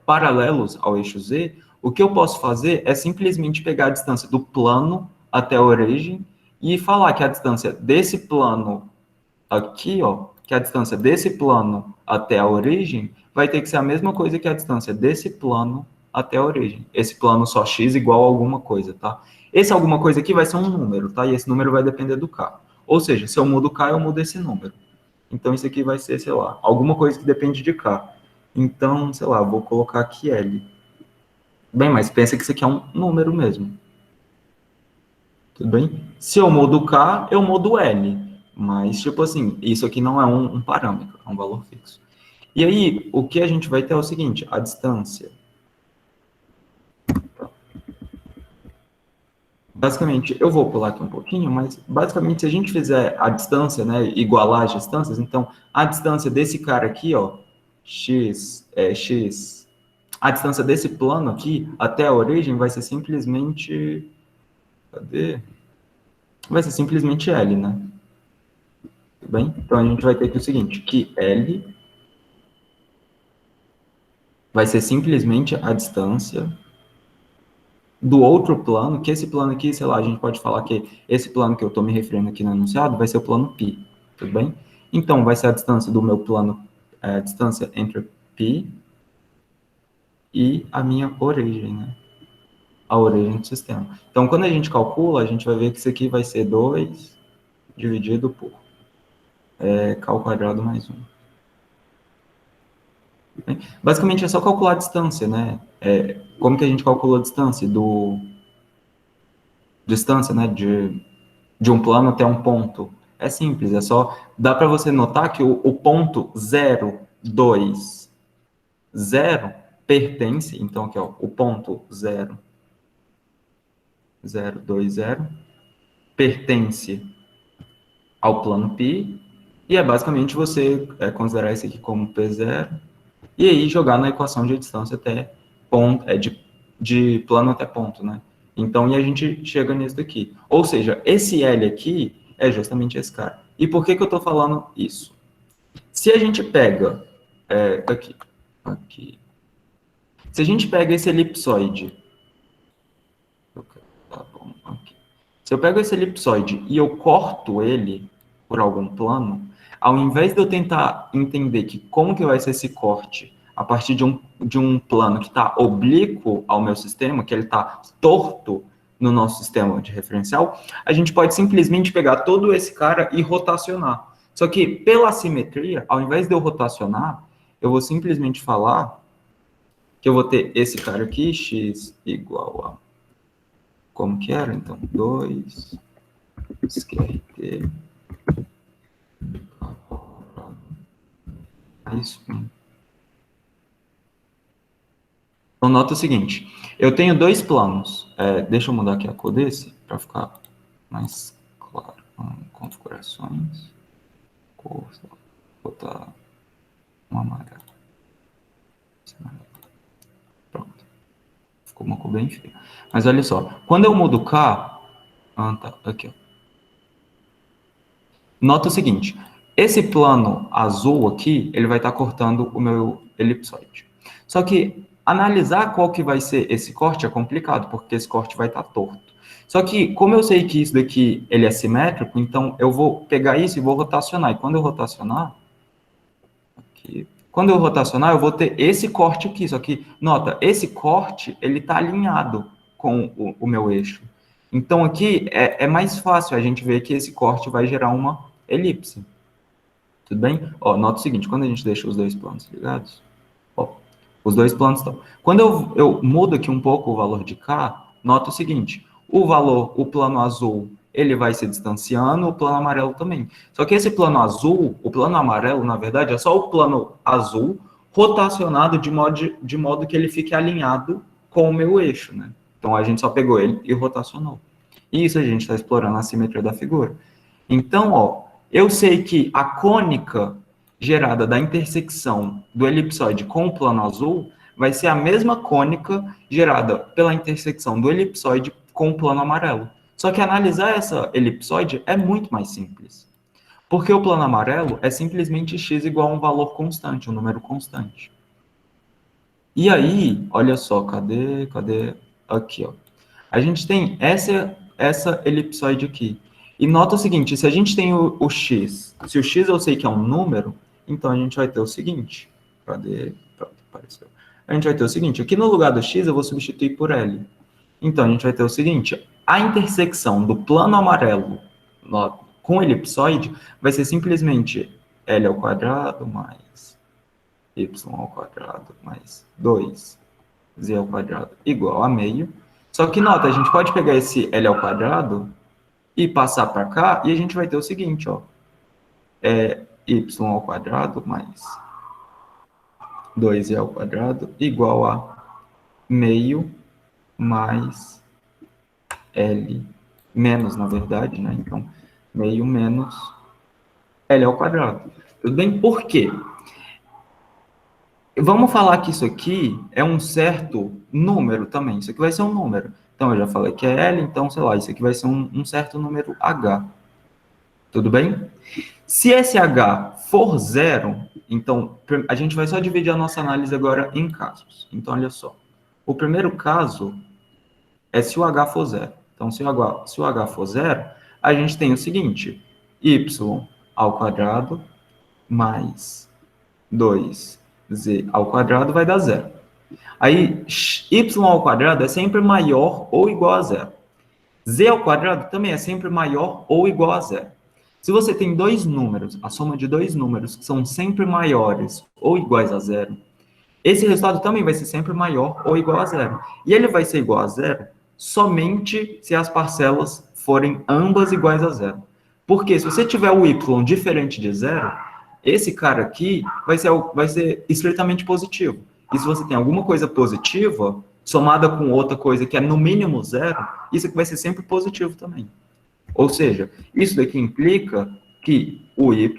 paralelos ao eixo Z, o que eu posso fazer é simplesmente pegar a distância do plano até a origem e falar que a distância desse plano aqui, ó, que a distância desse plano até a origem vai ter que ser a mesma coisa que a distância desse plano até a origem. Esse plano só x igual a alguma coisa, tá? Esse alguma coisa aqui vai ser um número, tá? E esse número vai depender do k. Ou seja, se eu mudo o k, eu mudo esse número. Então, isso aqui vai ser, sei lá, alguma coisa que depende de k. Então, sei lá, vou colocar aqui L. Bem, mas pensa que isso aqui é um número mesmo. Tudo bem? Se eu mudo k, eu mudo L. Mas, tipo assim, isso aqui não é um parâmetro, é um valor fixo. E aí, o que a gente vai ter é o seguinte, a distância. Basicamente, eu vou pular aqui um pouquinho, mas basicamente, se a gente fizer a distância, né, igualar as distâncias, então, a distância desse cara aqui, ó, x, a distância desse plano aqui até a origem vai ser simplesmente, cadê? Vai ser simplesmente L, né? Tudo bem? Então, a gente vai ter aqui o seguinte, que L vai ser simplesmente a distância do outro plano, que esse plano aqui, sei lá, a gente pode falar que esse plano que eu estou me referindo aqui no enunciado vai ser o plano π, tudo bem? Então, vai ser a distância do meu plano, a distância entre π e a minha origem, né? A origem do sistema. Então, quando a gente calcula, a gente vai ver que isso aqui vai ser 2 dividido por k ao quadrado mais 1. Basicamente, é só calcular a distância, né? Como que a gente calcula a distância distância, né, de um plano até um ponto? É simples, é só... Dá para você notar que o ponto 0, 2, 0 pertence, então aqui, ó, o ponto 0, 0, 2, 0 pertence ao plano π, e é basicamente você considerar esse aqui como P0, e aí jogar na equação de distância até ponto, de plano até ponto, né? Então, e a gente chega nisso daqui. Ou seja, esse L aqui é justamente esse cara. E por que eu estou falando isso? Se a gente pega, aqui. Se a gente pega esse elipsoide, tá bom, aqui. Se eu pego esse elipsoide e eu corto ele por algum plano, ao invés de eu tentar entender que como que vai ser esse corte a partir de um plano que está oblíquo ao meu sistema, que ele está torto no nosso sistema de referencial, a gente pode simplesmente pegar todo esse cara e rotacionar. Só que, pela simetria, ao invés de eu rotacionar, eu vou simplesmente falar que eu vou ter esse cara aqui, x igual a... Como que era? Então, 2, QRT... Isso. Então, nota o seguinte, eu tenho dois planos. Deixa eu mudar aqui a cor desse, para ficar mais claro. Configurações, cor, vou botar um amarelo. Pronto. Ficou uma cor bem feia. Mas olha só, quando eu mudo K... tá, aqui, ó. Nota o seguinte, esse plano azul aqui, ele vai estar cortando o meu elipsoide. Só que analisar qual que vai ser esse corte é complicado, porque esse corte vai estar torto. Só que, como eu sei que isso daqui ele é simétrico, então eu vou pegar isso e vou rotacionar. E quando eu rotacionar, aqui, quando eu rotacionar, eu vou ter esse corte aqui. Só que, nota, esse corte, ele está alinhado com o meu eixo. Então, aqui é mais fácil a gente ver que esse corte vai gerar uma elipse. Tudo bem? Ó, nota o seguinte, quando a gente deixa os dois planos ligados, ó, os dois planos estão. Quando eu mudo aqui um pouco o valor de K, nota o seguinte, o plano azul, ele vai se distanciando, o plano amarelo também. Só que esse plano azul, o plano amarelo, na verdade, é só o plano azul rotacionado de modo que ele fique alinhado com o meu eixo, né? Então, a gente só pegou ele e rotacionou. E isso a gente está explorando a simetria da figura. Então, ó, eu sei que a cônica gerada da intersecção do elipsoide com o plano azul vai ser a mesma cônica gerada pela intersecção do elipsoide com o plano amarelo. Só que analisar essa elipsoide é muito mais simples. Porque o plano amarelo é simplesmente x igual a um valor constante, um número constante. E aí, olha só, cadê? Aqui, ó. A gente tem essa elipsoide aqui. E nota o seguinte, se a gente tem o x, se o x eu sei que é um número, então a gente vai ter o seguinte. Cadê? Pronto, apareceu. A gente vai ter o seguinte, aqui no lugar do x eu vou substituir por L. Então a gente vai ter o seguinte, a intersecção do plano amarelo com o elipsoide vai ser simplesmente L ao quadrado mais y ao quadrado mais 2z ao quadrado igual a meio. Só que nota, a gente pode pegar esse L ao quadrado e passar para cá, e a gente vai ter o seguinte, ó. Y ao quadrado mais 2z ao quadrado igual a meio mais L menos, na verdade, né? Então, meio menos L ao quadrado. Tudo bem? Por quê? Vamos falar que isso aqui é um certo número também. Isso aqui vai ser um número. Então, eu já falei que é L, então, sei lá, isso aqui vai ser um certo número H. Tudo bem? Se esse H for zero, então, a gente vai só dividir a nossa análise agora em casos. Então, olha só. O primeiro caso é se o H for zero. Então, se o H for zero, a gente tem o seguinte, y ao quadrado mais 2z ao quadrado vai dar zero. Aí, y ao quadrado é sempre maior ou igual a zero. Z ao quadrado também é sempre maior ou igual a zero. Se você tem dois números, a soma de dois números que são sempre maiores ou iguais a zero, esse resultado também vai ser sempre maior ou igual a zero. E ele vai ser igual a zero somente se as parcelas forem ambas iguais a zero. Porque se você tiver o y diferente de zero, esse cara aqui vai ser estritamente positivo. E se você tem alguma coisa positiva, somada com outra coisa que é no mínimo zero, isso aqui vai ser sempre positivo também. Ou seja, isso daqui implica que o y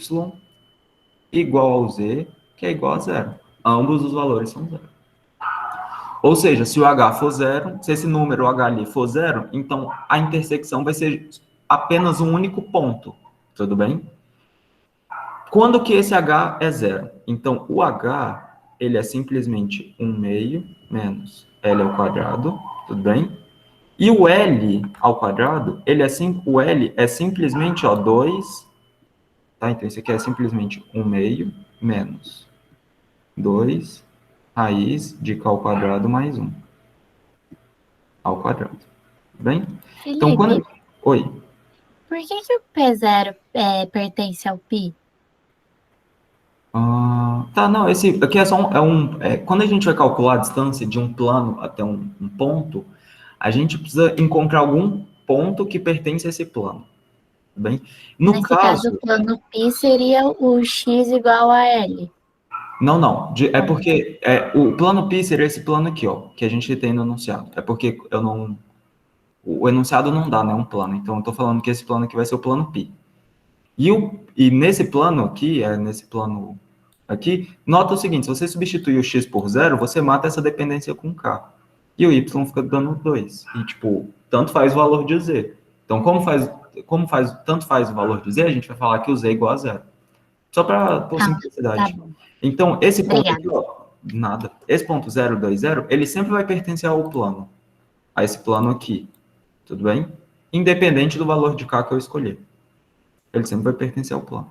igual ao z, que é igual a zero. Ambos os valores são zero. Ou seja, se o h for zero, se esse número h ali for zero, então a intersecção vai ser apenas um único ponto. Tudo bem? Quando que esse h é zero? Então, o h, ele é simplesmente 1 meio menos L ao quadrado, tudo bem? E o L ao quadrado, o L é simplesmente, ó, 2, tá? Então, esse aqui é simplesmente 1 meio menos 2 raiz de K ao quadrado mais 1 ao quadrado, tudo bem? Felipe, Então, quando... Oi. por que o P0 pertence ao π? Tá, não, esse aqui é só quando a gente vai calcular a distância de um plano até um ponto, a gente precisa encontrar algum ponto que pertence a esse plano, tudo bem? No Nesse caso, o plano π seria o x igual a L. Não. É porque o plano Pi seria esse plano aqui, ó, que a gente tem no enunciado. É porque eu não... O enunciado não dá, né, um plano. Então, eu estou falando que esse plano aqui vai ser o plano Pi. E nesse plano aqui, nesse plano aqui, nota o seguinte, se você substituir o x por 0, você mata essa dependência com k. E o y fica dando 2. E, tipo, tanto faz o valor de z. Então, tanto faz o valor de z, a gente vai falar que o z é igual a 0. Só por simplicidade. Tá bom. Então, esse ponto Obrigada. aqui, ó, nada. Esse ponto 0, 2, 0, ele sempre vai pertencer ao plano. A esse plano aqui. Tudo bem? Independente do valor de k que eu escolher. Ele sempre vai pertencer ao plano.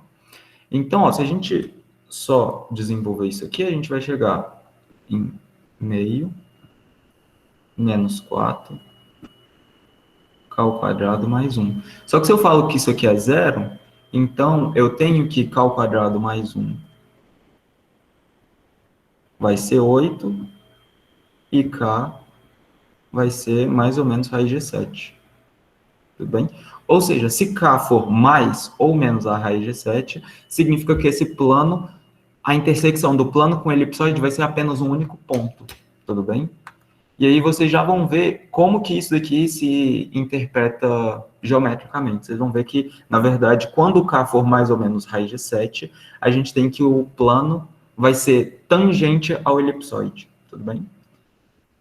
Então, ó, se a gente só desenvolver isso aqui, a gente vai chegar em meio menos 4 k ao quadrado mais 1. Só que se eu falo que isso aqui é 0, então eu tenho que k ao quadrado mais 1 vai ser 8 e k vai ser mais ou menos raiz de 7. Tudo bem? Ou seja, se k for mais ou menos a raiz de 7, significa que esse plano, a intersecção do plano com o elipsoide vai ser apenas um único ponto. Tudo bem? E aí vocês já vão ver como que isso daqui se interpreta geometricamente. Vocês vão ver que, na verdade, quando o k for mais ou menos raiz de 7, a gente tem que o plano vai ser tangente ao elipsoide. Tudo bem?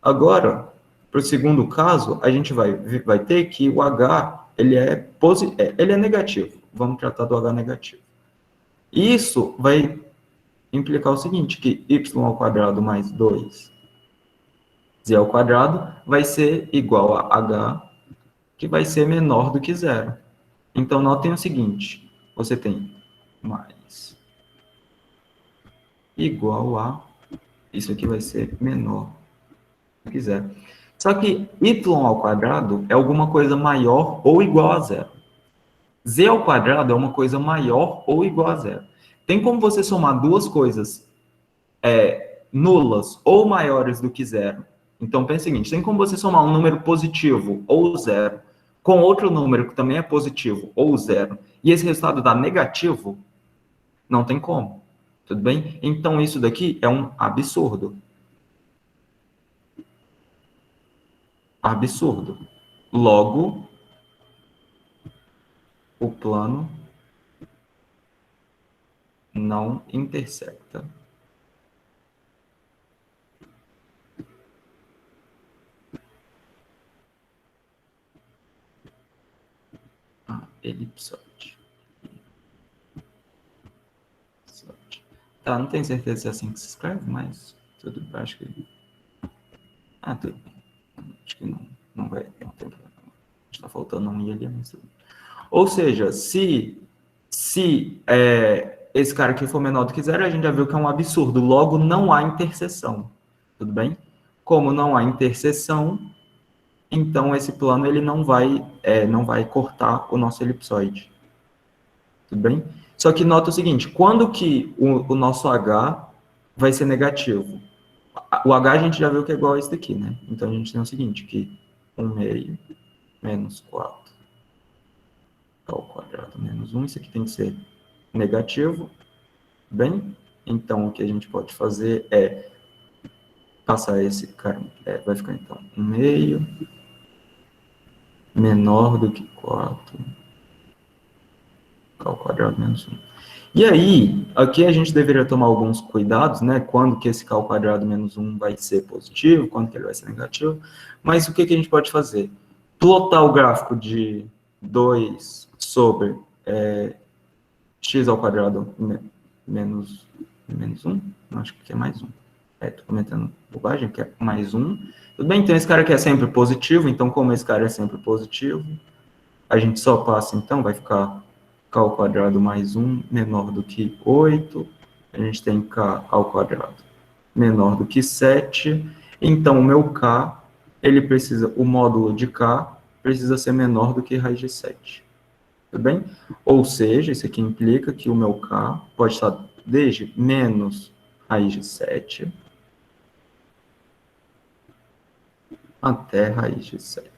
Agora, para o segundo caso, a gente vai ter que o h, ele é negativo. Vamos tratar do h negativo. Isso vai implicar o seguinte, que y ao quadrado mais 2 z ao quadrado vai ser igual a h, que vai ser menor do que 0. Então, notem o seguinte, você tem mais igual a, isso aqui vai ser menor do que 0. Só que y ao quadrado é alguma coisa maior ou igual a 0. Z ao quadrado é uma coisa maior ou igual a 0. Tem como você somar duas coisas nulas ou maiores do que 0. Então, pensa o seguinte, tem como você somar um número positivo ou 0 com outro número que também é positivo ou 0, e esse resultado dá negativo? Não tem como. Tudo bem? Então, isso daqui é um absurdo. Absurdo. Logo, o plano não intersecta a elipsoide. Tá, não tenho certeza se é assim que se escreve, mas tudo bem, acho que... tudo bem. Acho que não vai, não tem problema. Está faltando um i ali, mas tudo bem. Ou seja, se esse cara aqui for menor do que 0, a gente já viu que é um absurdo. Logo, não há interseção. Tudo bem? Como não há interseção, então esse plano ele não vai cortar o nosso elipsoide. Tudo bem? Só que nota o seguinte, quando que o nosso h vai ser negativo? O h a gente já viu que é igual a isso daqui, né? Então a gente tem o seguinte, que 1/2 menos 4 ao quadrado menos 1, isso aqui tem que ser negativo. Bem, então o que a gente pode fazer é passar esse cara, vai ficar então 1/2 menor do que 4 ao quadrado menos 1. E aí, aqui a gente deveria tomar alguns cuidados, né? Quando que esse k ao quadrado menos 1 vai ser positivo, quando que ele vai ser negativo. Mas o que a gente pode fazer? Plotar o gráfico de 2 sobre x ao quadrado menos 1. Acho que é mais 1. Estou cometendo bobagem, que é mais 1. Tudo bem, então esse cara aqui é sempre positivo, então como esse cara é sempre positivo, a gente só passa, então, vai ficar k ao quadrado mais 1 menor do que 8, a gente tem k ao quadrado menor do que 7, então o meu k, o módulo de k precisa ser menor do que raiz de 7. Tudo bem? Ou seja, isso aqui implica que o meu k pode estar desde menos raiz de 7 até raiz de 7.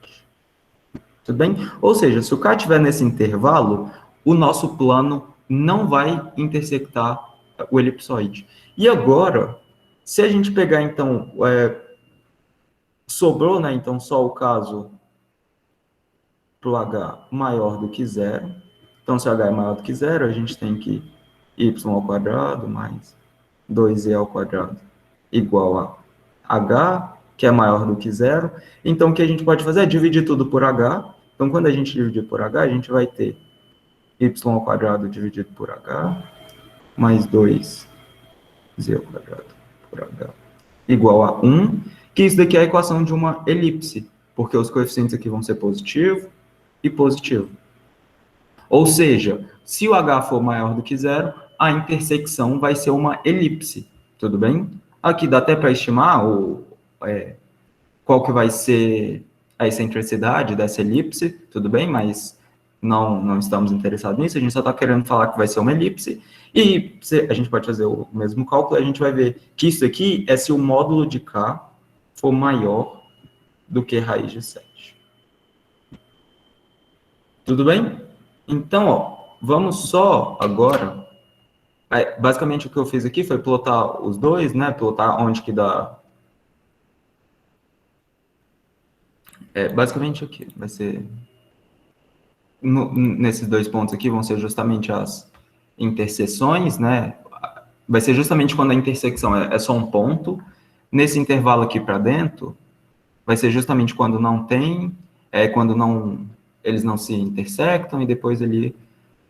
Tudo bem? Ou seja, se o k estiver nesse intervalo, o nosso plano não vai intersectar o elipsoide. E agora, se a gente pegar, então, sobrou, né, então, só o caso para o H maior do que zero. Então, se H é maior do que zero, a gente tem que y ao quadrado mais 2e ao quadrado igual a H, que é maior do que zero. Então, o que a gente pode fazer é dividir tudo por H. Então, quando a gente dividir por H, a gente vai ter y ao quadrado dividido por H, mais 2z ao quadrado por H, igual a 1, que isso daqui é a equação de uma elipse, porque os coeficientes aqui vão ser positivo e positivo. Ou seja, se o H for maior do que zero, a intersecção vai ser uma elipse, tudo bem? Aqui dá até para estimar qual que vai ser a excentricidade dessa elipse, tudo bem? Mas não estamos interessados nisso, a gente só está querendo falar que vai ser uma elipse, e a gente pode fazer o mesmo cálculo, a gente vai ver que isso aqui é se o módulo de K for maior do que raiz de 7. Tudo bem? Então, ó, vamos só agora... basicamente, o que eu fiz aqui foi plotar os dois, né? Plotar onde que dá... basicamente aqui, vai ser... nesses dois pontos aqui vão ser justamente as interseções, né? Vai ser justamente quando a intersecção é só um ponto. Nesse intervalo aqui para dentro, vai ser justamente quando não tem, quando eles não se intersectam, e depois ali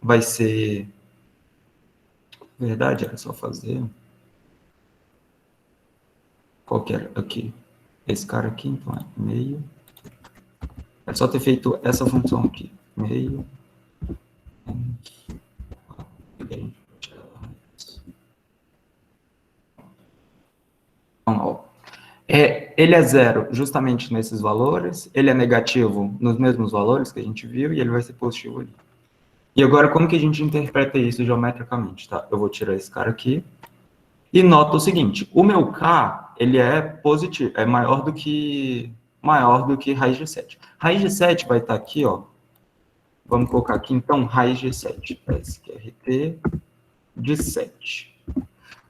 vai ser... Verdade, era só fazer... Qual que era? Aqui. Esse cara aqui, então, é meio... É só ter feito essa função aqui. Meio... Então, ele é zero justamente nesses valores, ele é negativo nos mesmos valores que a gente viu, e ele vai ser positivo ali. E agora, como que a gente interpreta isso geometricamente, tá? Eu vou tirar esse cara aqui, e nota o seguinte, o meu K, ele é positivo, é maior do que raiz de 7. Raiz de 7 vai estar aqui, ó, vamos colocar aqui, então, raiz de 7, SQRT de 7.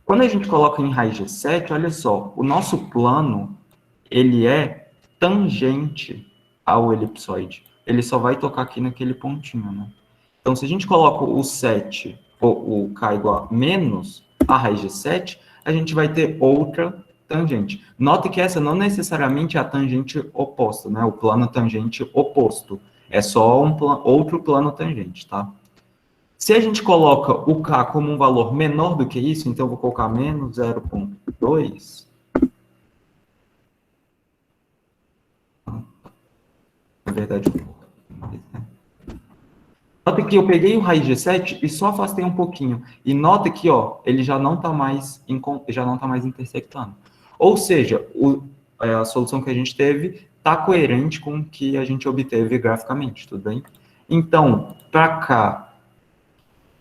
Quando a gente coloca em raiz de 7, olha só, o nosso plano, ele é tangente ao elipsoide. Ele só vai tocar aqui naquele pontinho, né? Então, se a gente coloca o 7, ou o K igual a menos a raiz de 7, a gente vai ter outra tangente. Nota que essa não necessariamente é a tangente oposta, né? O plano tangente oposto. É só outro plano tangente, tá? Se a gente coloca o K como um valor menor do que isso, então eu vou colocar menos 0,2. Na verdade, eu vou colocar mais, né? Nota que eu peguei o raiz de 7 e só afastei um pouquinho. E nota que, ó, ele já não está mais intersectando. Ou seja, a solução que a gente teve está coerente com o que a gente obteve graficamente, tudo bem? Então, para cá,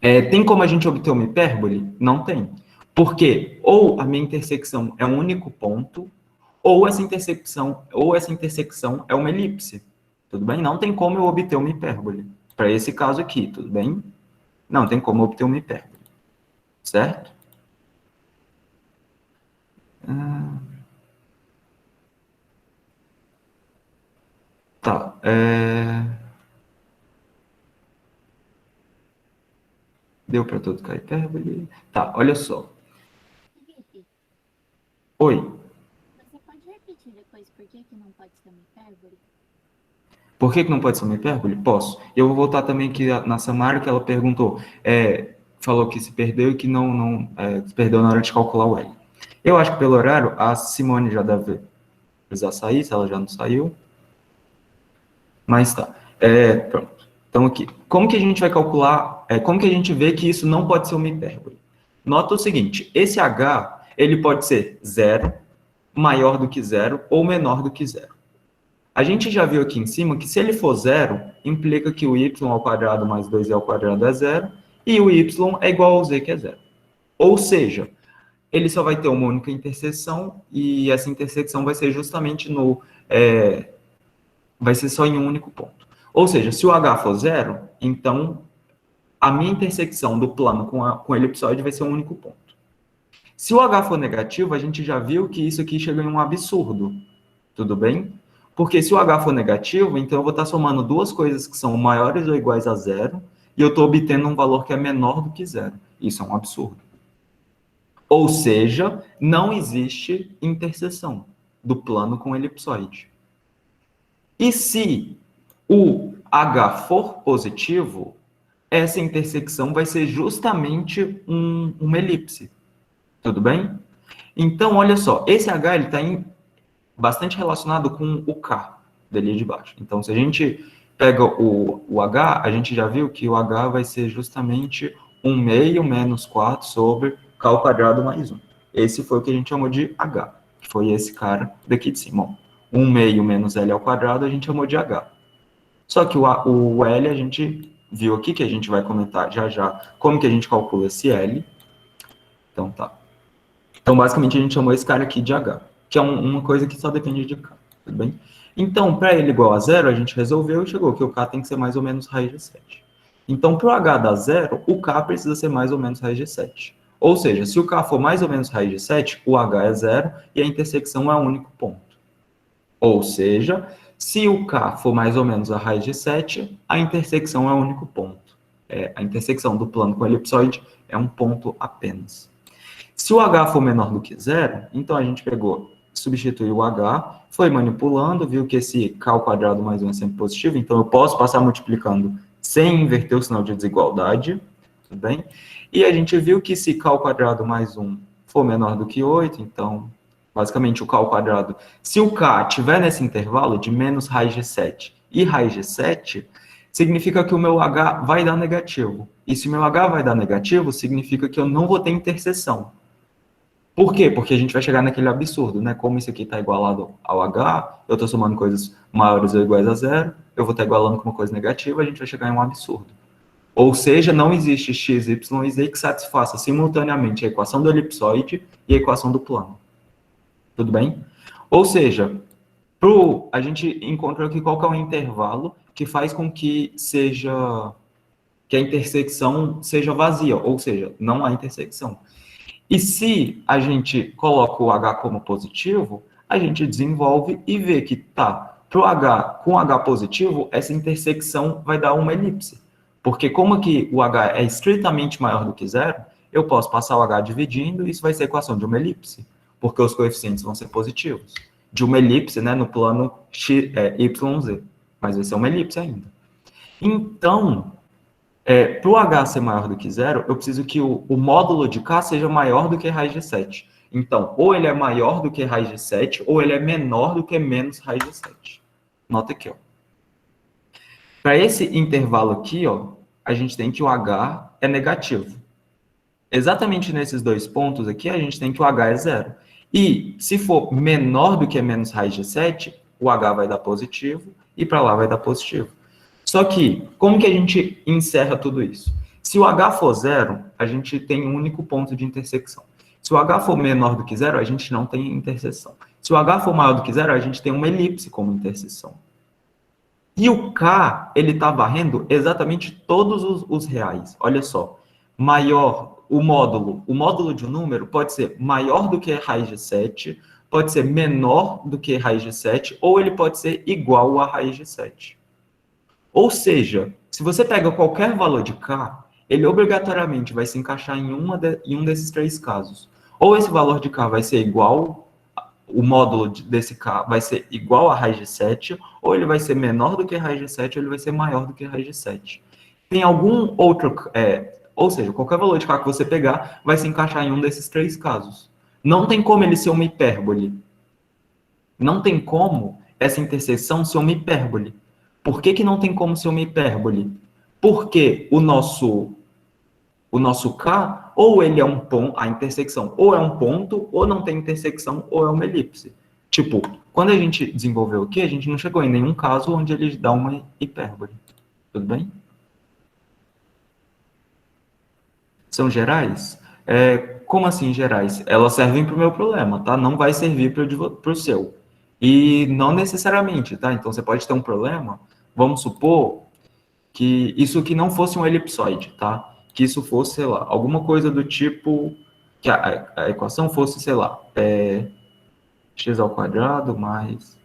tem como a gente obter uma hipérbole? Não tem. Porque ou a minha intersecção é um único ponto, ou essa intersecção é uma elipse. Tudo bem? Não tem como eu obter uma hipérbole. Para esse caso aqui, tudo bem? Não tem como obter uma hipérbole. Certo? Tá. Deu para todo com a hipérbole? Tá, olha só. Felipe, Oi. você pode repetir depois por que não pode ser uma hipérbole? Por que não pode ser uma hipérbole? Posso. Eu vou voltar também aqui na Samara, que ela perguntou, falou que se perdeu e que se perdeu na hora de calcular o L. Eu acho que pelo horário, a Simone já deve precisar sair, se ela já não saiu. Mas tá. Pronto. Então aqui, como que a gente vai calcular, como que a gente vê que isso não pode ser uma hipérbole? Nota o seguinte, esse H, ele pode ser 0, maior do que 0 ou menor do que 0. A gente já viu aqui em cima que se ele for 0, implica que o y ao quadrado mais 2z ao quadrado é 0, e o y é igual ao z, que é 0. Ou seja, ele só vai ter uma única interseção, e essa intersecção vai ser justamente vai ser só em um único ponto. Ou seja, se o H for 0, então a minha intersecção do plano com o elipsoide vai ser um único ponto. Se o H for negativo, a gente já viu que isso aqui chega em um absurdo, tudo bem? Porque se o H for negativo, então eu vou estar somando duas coisas que são maiores ou iguais a zero, e eu estou obtendo um valor que é menor do que zero. Isso é um absurdo. Ou seja, não existe interseção do plano com o elipsoide. E se o H for positivo, essa intersecção vai ser justamente uma elipse. Tudo bem? Então, olha só, esse H está bastante relacionado com o K dali de baixo. Então, se a gente pega o H, a gente já viu que o H vai ser justamente 1 meio menos 4 sobre K ao quadrado mais 1. Esse foi o que a gente chamou de H, que foi esse cara daqui de cima. Ó. 1 meio menos L ao quadrado a gente chamou de H. Só que o L a gente viu aqui, que a gente vai comentar já já, como que a gente calcula esse L. Então, tá. Então, basicamente, a gente chamou esse cara aqui de H, que é uma coisa que só depende de K, tudo bem? Então, para ele igual a zero, a gente resolveu e chegou que o K tem que ser mais ou menos raiz de 7. Então, para o H dar zero, o K precisa ser mais ou menos raiz de 7. Ou seja, se o K for mais ou menos raiz de 7, o H é zero e a intersecção é o único ponto. Ou seja, se o K for mais ou menos a raiz de 7, a intersecção é o único ponto. A intersecção do plano com o elipsoide é um ponto apenas. Se o H for menor do que zero, então a gente pegou, substituiu o H, foi manipulando, viu que esse K ao quadrado mais 1 é sempre positivo, então eu posso passar multiplicando sem inverter o sinal de desigualdade, tudo bem? E a gente viu que se K ao quadrado mais 1 for menor do que 8, então, basicamente o K ao quadrado, se o K estiver nesse intervalo de menos raiz de 7 e raiz de 7, significa que o meu H vai dar negativo. E se o meu H vai dar negativo, significa que eu não vou ter interseção. Por quê? Porque a gente vai chegar naquele absurdo, né? Como isso aqui está igualado ao H, eu estou somando coisas maiores ou iguais a zero, eu vou estar igualando com uma coisa negativa, a gente vai chegar em um absurdo. Ou seja, não existe x, y e z que satisfaça simultaneamente a equação do elipsoide e a equação do plano. Tudo bem? Ou seja, a gente encontrou aqui qual que é o intervalo que faz com que a intersecção seja vazia, ou seja, não há intersecção. E se a gente coloca o H como positivo, a gente desenvolve e vê que para o H com H positivo, essa intersecção vai dar uma elipse. Porque como aqui o H é estritamente maior do que zero, eu posso passar o H dividindo e isso vai ser a equação de uma elipse, porque os coeficientes vão ser positivos. De uma elipse, né, no plano YZ, mas vai ser uma elipse ainda. Então, para o H ser maior do que zero, eu preciso que o módulo de K seja maior do que raiz de 7. Então, ou ele é maior do que raiz de 7, ou ele é menor do que menos raiz de 7. Nota aqui, ó. Para esse intervalo aqui, ó, a gente tem que o H é negativo. Exatamente nesses dois pontos aqui, a gente tem que o H é zero. E se for menor do que menos raiz de 7, o H vai dar positivo e para lá vai dar positivo. Só que, como que a gente encerra tudo isso? Se o H for zero, a gente tem um único ponto de intersecção. Se o H for menor do que zero, a gente não tem interseção. Se o H for maior do que zero, a gente tem uma elipse como interseção. E o K, ele está varrendo exatamente todos os reais. Olha só, o módulo de um número pode ser maior do que raiz de 7, pode ser menor do que raiz de 7, ou ele pode ser igual a raiz de 7. Ou seja, se você pega qualquer valor de K, ele obrigatoriamente vai se encaixar em um desses três casos. Ou esse valor de K vai ser igual, o módulo desse K vai ser igual a raiz de 7, ou ele vai ser menor do que raiz de 7, ou ele vai ser maior do que raiz de 7. Tem algum outro, ou seja, qualquer valor de K que você pegar vai se encaixar em um desses três casos. Não tem como ele ser uma hipérbole. Não tem como essa interseção ser uma hipérbole. Por que não tem como ser uma hipérbole? Porque o nosso K, ou ele é um ponto, a intersecção ou é um ponto, ou não tem intersecção, ou é uma elipse. Tipo, quando a gente desenvolveu aqui, a gente não chegou em nenhum caso onde ele dá uma hipérbole. Tudo bem? São gerais? Como assim gerais? Elas servem para o meu problema, tá? Não vai servir para o seu. E não necessariamente, tá? Então, você pode ter um problema, vamos supor que isso aqui não fosse um elipsoide, tá? Que isso fosse, sei lá, alguma coisa do tipo que a equação fosse, sei lá, x ao quadrado mais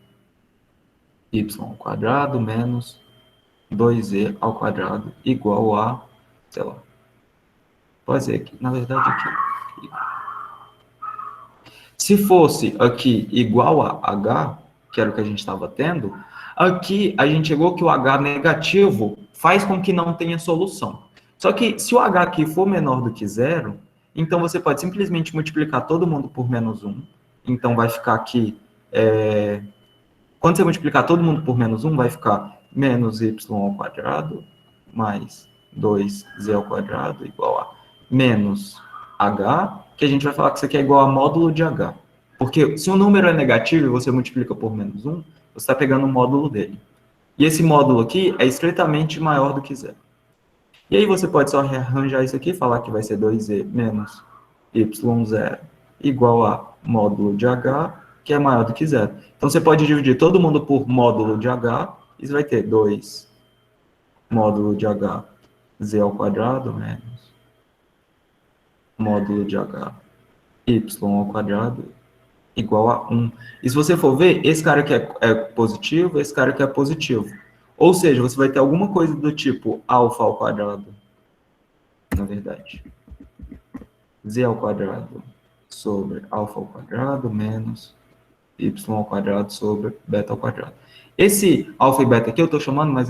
y ao quadrado menos 2e ao quadrado igual a, sei lá, pode ser aqui, na verdade aqui. Se fosse aqui igual a h, que era o que a gente estava tendo, aqui a gente chegou que o h negativo faz com que não tenha solução. Só que se o h aqui for menor do que zero, então você pode simplesmente multiplicar todo mundo por menos 1. Então vai ficar aqui, quando você multiplicar todo mundo por menos 1, vai ficar menos y ao quadrado mais 2z ao quadrado igual a menos h, que a gente vai falar que isso aqui é igual a módulo de h. Porque se o número é negativo e você multiplica por menos 1, você está pegando o módulo dele. E esse módulo aqui é estritamente maior do que zero. E aí você pode só rearranjar isso aqui e falar que vai ser 2z menos y0 igual a módulo de h, que é maior do que zero. Então você pode dividir todo mundo por módulo de h, e você vai ter 2 módulo de h, z ao quadrado menos módulo de h, y ao quadrado igual a 1. E se você for ver, esse cara aqui é positivo, esse cara aqui é positivo. Ou seja, você vai ter alguma coisa do tipo alfa ao quadrado, na verdade. Z ao quadrado sobre alfa ao quadrado menos y ao quadrado sobre beta ao quadrado. Esse alfa e beta aqui eu estou chamando, mas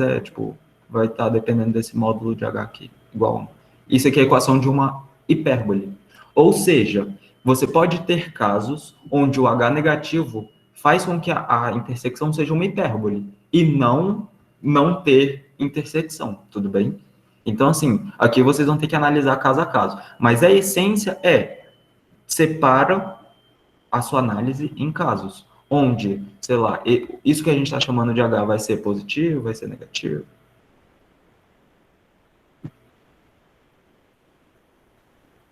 vai estar dependendo desse módulo de h aqui, igual a 1. Isso aqui é a equação de uma hipérbole. Ou seja, você pode ter casos onde o h negativo faz com que a intersecção seja uma hipérbole e não ter intersecção, tudo bem? Então, assim, aqui vocês vão ter que analisar caso a caso. Mas a essência separa a sua análise em casos, onde, sei lá, isso que a gente está chamando de h vai ser positivo, vai ser negativo.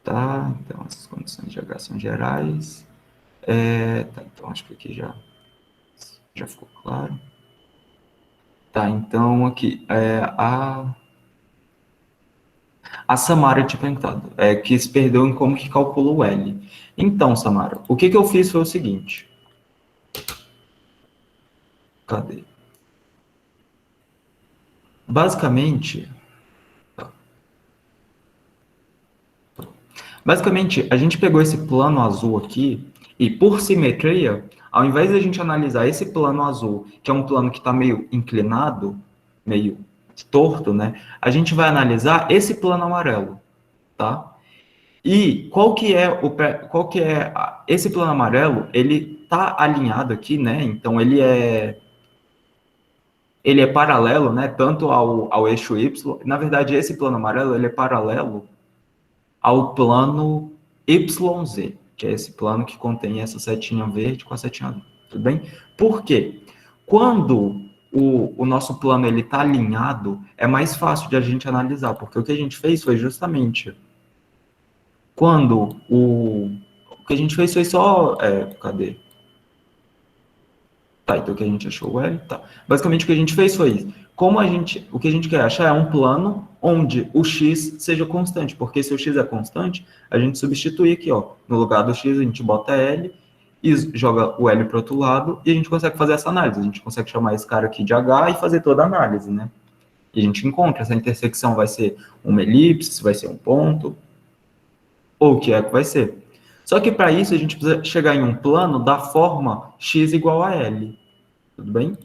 Tá, então essas condições de h são gerais. Tá, então acho que aqui já ficou claro. Tá, então aqui, a Samara tinha perguntado, que se perdeu em como que calcula o L. Então, Samara, o que eu fiz foi o seguinte. Cadê? Basicamente, a gente pegou esse plano azul aqui e, por simetria, ao invés de a gente analisar esse plano azul, que é um plano que está meio inclinado, meio torto, né? A gente vai analisar esse plano amarelo, tá? E esse plano amarelo? Ele está alinhado aqui, né? Então ele é paralelo, né? Tanto ao eixo Y. Na verdade, esse plano amarelo ele é paralelo ao plano YZ, que é esse plano que contém essa setinha verde com a setinha azul, tudo bem? Por quê? Quando o nosso plano ele está alinhado, é mais fácil de a gente analisar, porque o que a gente fez foi justamente quando o que a gente fez foi só cadê? Tá, então o que a gente achou o L, tá. Basicamente o que a gente fez foi isso. O que a gente quer achar é um plano onde o x seja constante, porque se o x é constante, a gente substitui aqui, ó, no lugar do x a gente bota L e joga o L para o outro lado e a gente consegue fazer essa análise. A gente consegue chamar esse cara aqui de H e fazer toda a análise, né? E a gente encontra essa intersecção vai ser uma elipse, se vai ser um ponto, ou o que é que vai ser. Só que para isso a gente precisa chegar em um plano da forma x igual a L, tudo bem?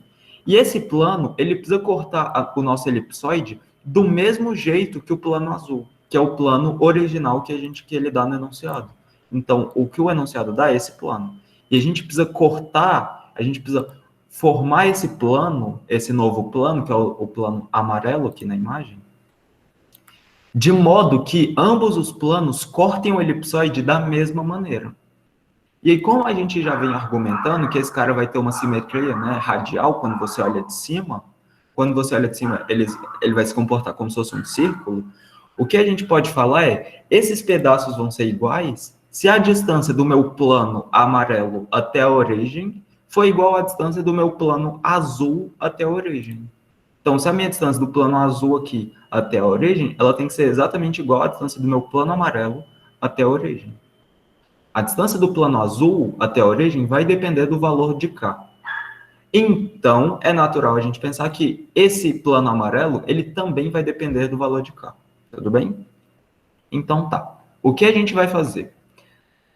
E esse plano, ele precisa cortar o nosso elipsoide do mesmo jeito que o plano azul, que é o plano original que ele dá no enunciado. Então, o que o enunciado dá é esse plano. E a gente precisa cortar, a gente precisa formar esse plano, esse novo plano, que é o plano amarelo aqui na imagem, de modo que ambos os planos cortem o elipsoide da mesma maneira. E aí, como a gente já vem argumentando que esse cara vai ter uma simetria, né, radial quando você olha de cima, ele vai se comportar como se fosse um círculo, o que a gente pode falar esses pedaços vão ser iguais se a distância do meu plano amarelo até a origem for igual à distância do meu plano azul até a origem. Então, se a minha distância do plano azul aqui até a origem, ela tem que ser exatamente igual à distância do meu plano amarelo até a origem. A distância do plano azul até a origem vai depender do valor de K. Então, é natural a gente pensar que esse plano amarelo, ele também vai depender do valor de K. Tudo bem? Então, tá. O que a gente vai fazer?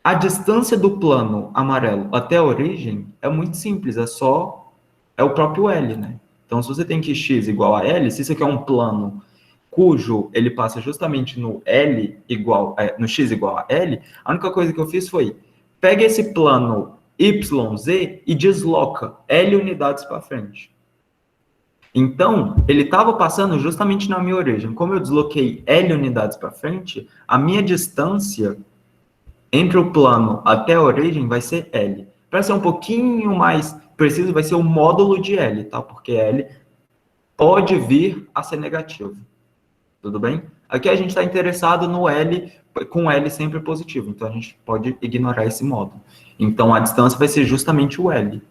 A distância do plano amarelo até a origem é muito simples, é o próprio L, né? Então, se você tem que x igual a L, se isso aqui é um plano cujo ele passa justamente no no x igual a L, a única coisa que eu fiz foi, pega esse plano YZ e desloca L unidades para frente. Então, ele estava passando justamente na minha origem. Como eu desloquei L unidades para frente, a minha distância entre o plano até a origem vai ser L. Para ser um pouquinho mais preciso, vai ser o módulo de L, tá? Porque L pode vir a ser negativo. Tudo bem? Aqui a gente está interessado no L, com L sempre positivo. Então, a gente pode ignorar esse módulo. Então, a distância vai ser justamente o L.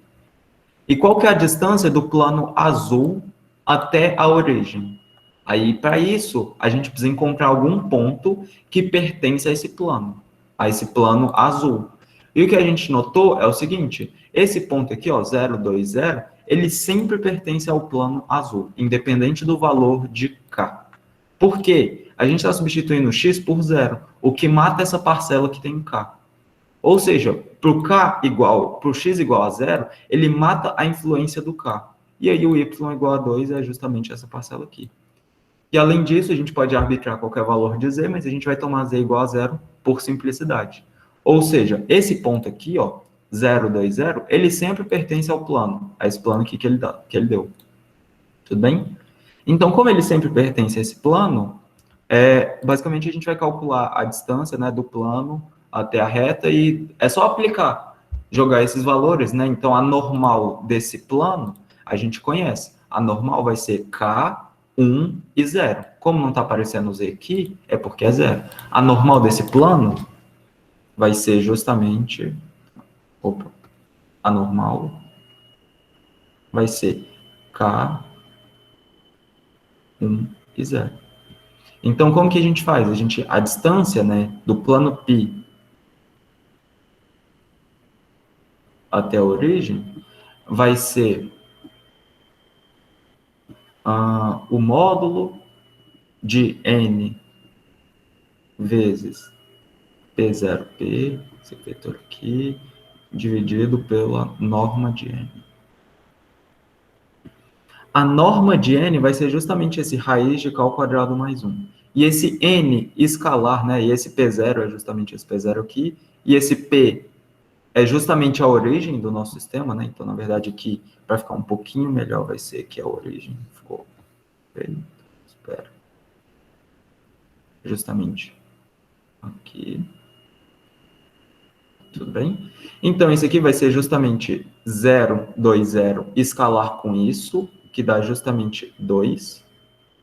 E qual que é a distância do plano azul até a origem? Aí, para isso, a gente precisa encontrar algum ponto que pertence a esse plano azul. E o que a gente notou é o seguinte, esse ponto aqui, ó, 0, 2, 0, ele sempre pertence ao plano azul, independente do valor de K. Por quê? A gente está substituindo x por 0, o que mata essa parcela que tem em K. Ou seja, para o x igual a 0, ele mata a influência do K. E aí o y igual a 2 é justamente essa parcela aqui. E além disso, a gente pode arbitrar qualquer valor de z, mas a gente vai tomar z igual a 0 por simplicidade. Ou seja, esse ponto aqui, ó, 0, 2, 0, ele sempre pertence ao plano, a esse plano aqui que ele deu. Tudo bem? Então, como ele sempre pertence a esse plano, basicamente a gente vai calcular a distância, né, do plano até a reta e é só aplicar, jogar esses valores, né? Então, a normal desse plano, a gente conhece. A normal vai ser K, 1 e 0. Como não está aparecendo Z aqui, é porque é 0. A normal desse plano vai ser justamente... a normal vai ser K, 1 e 0. Então, como que a gente faz? A distância, né, do plano π até a origem vai ser o módulo de n vezes P0P, esse vetor aqui, dividido pela norma de n. A norma de n vai ser justamente esse raiz de K ao quadrado mais 1. E esse n escalar, né, e esse P0 é justamente esse P0 aqui, e esse P é justamente a origem do nosso sistema, né? Então, na verdade, aqui, para ficar um pouquinho melhor, vai ser que a origem ficou... Espera. Justamente aqui. Tudo bem? Então, isso aqui vai ser justamente 0, 2, 0, escalar com isso, que dá justamente 2,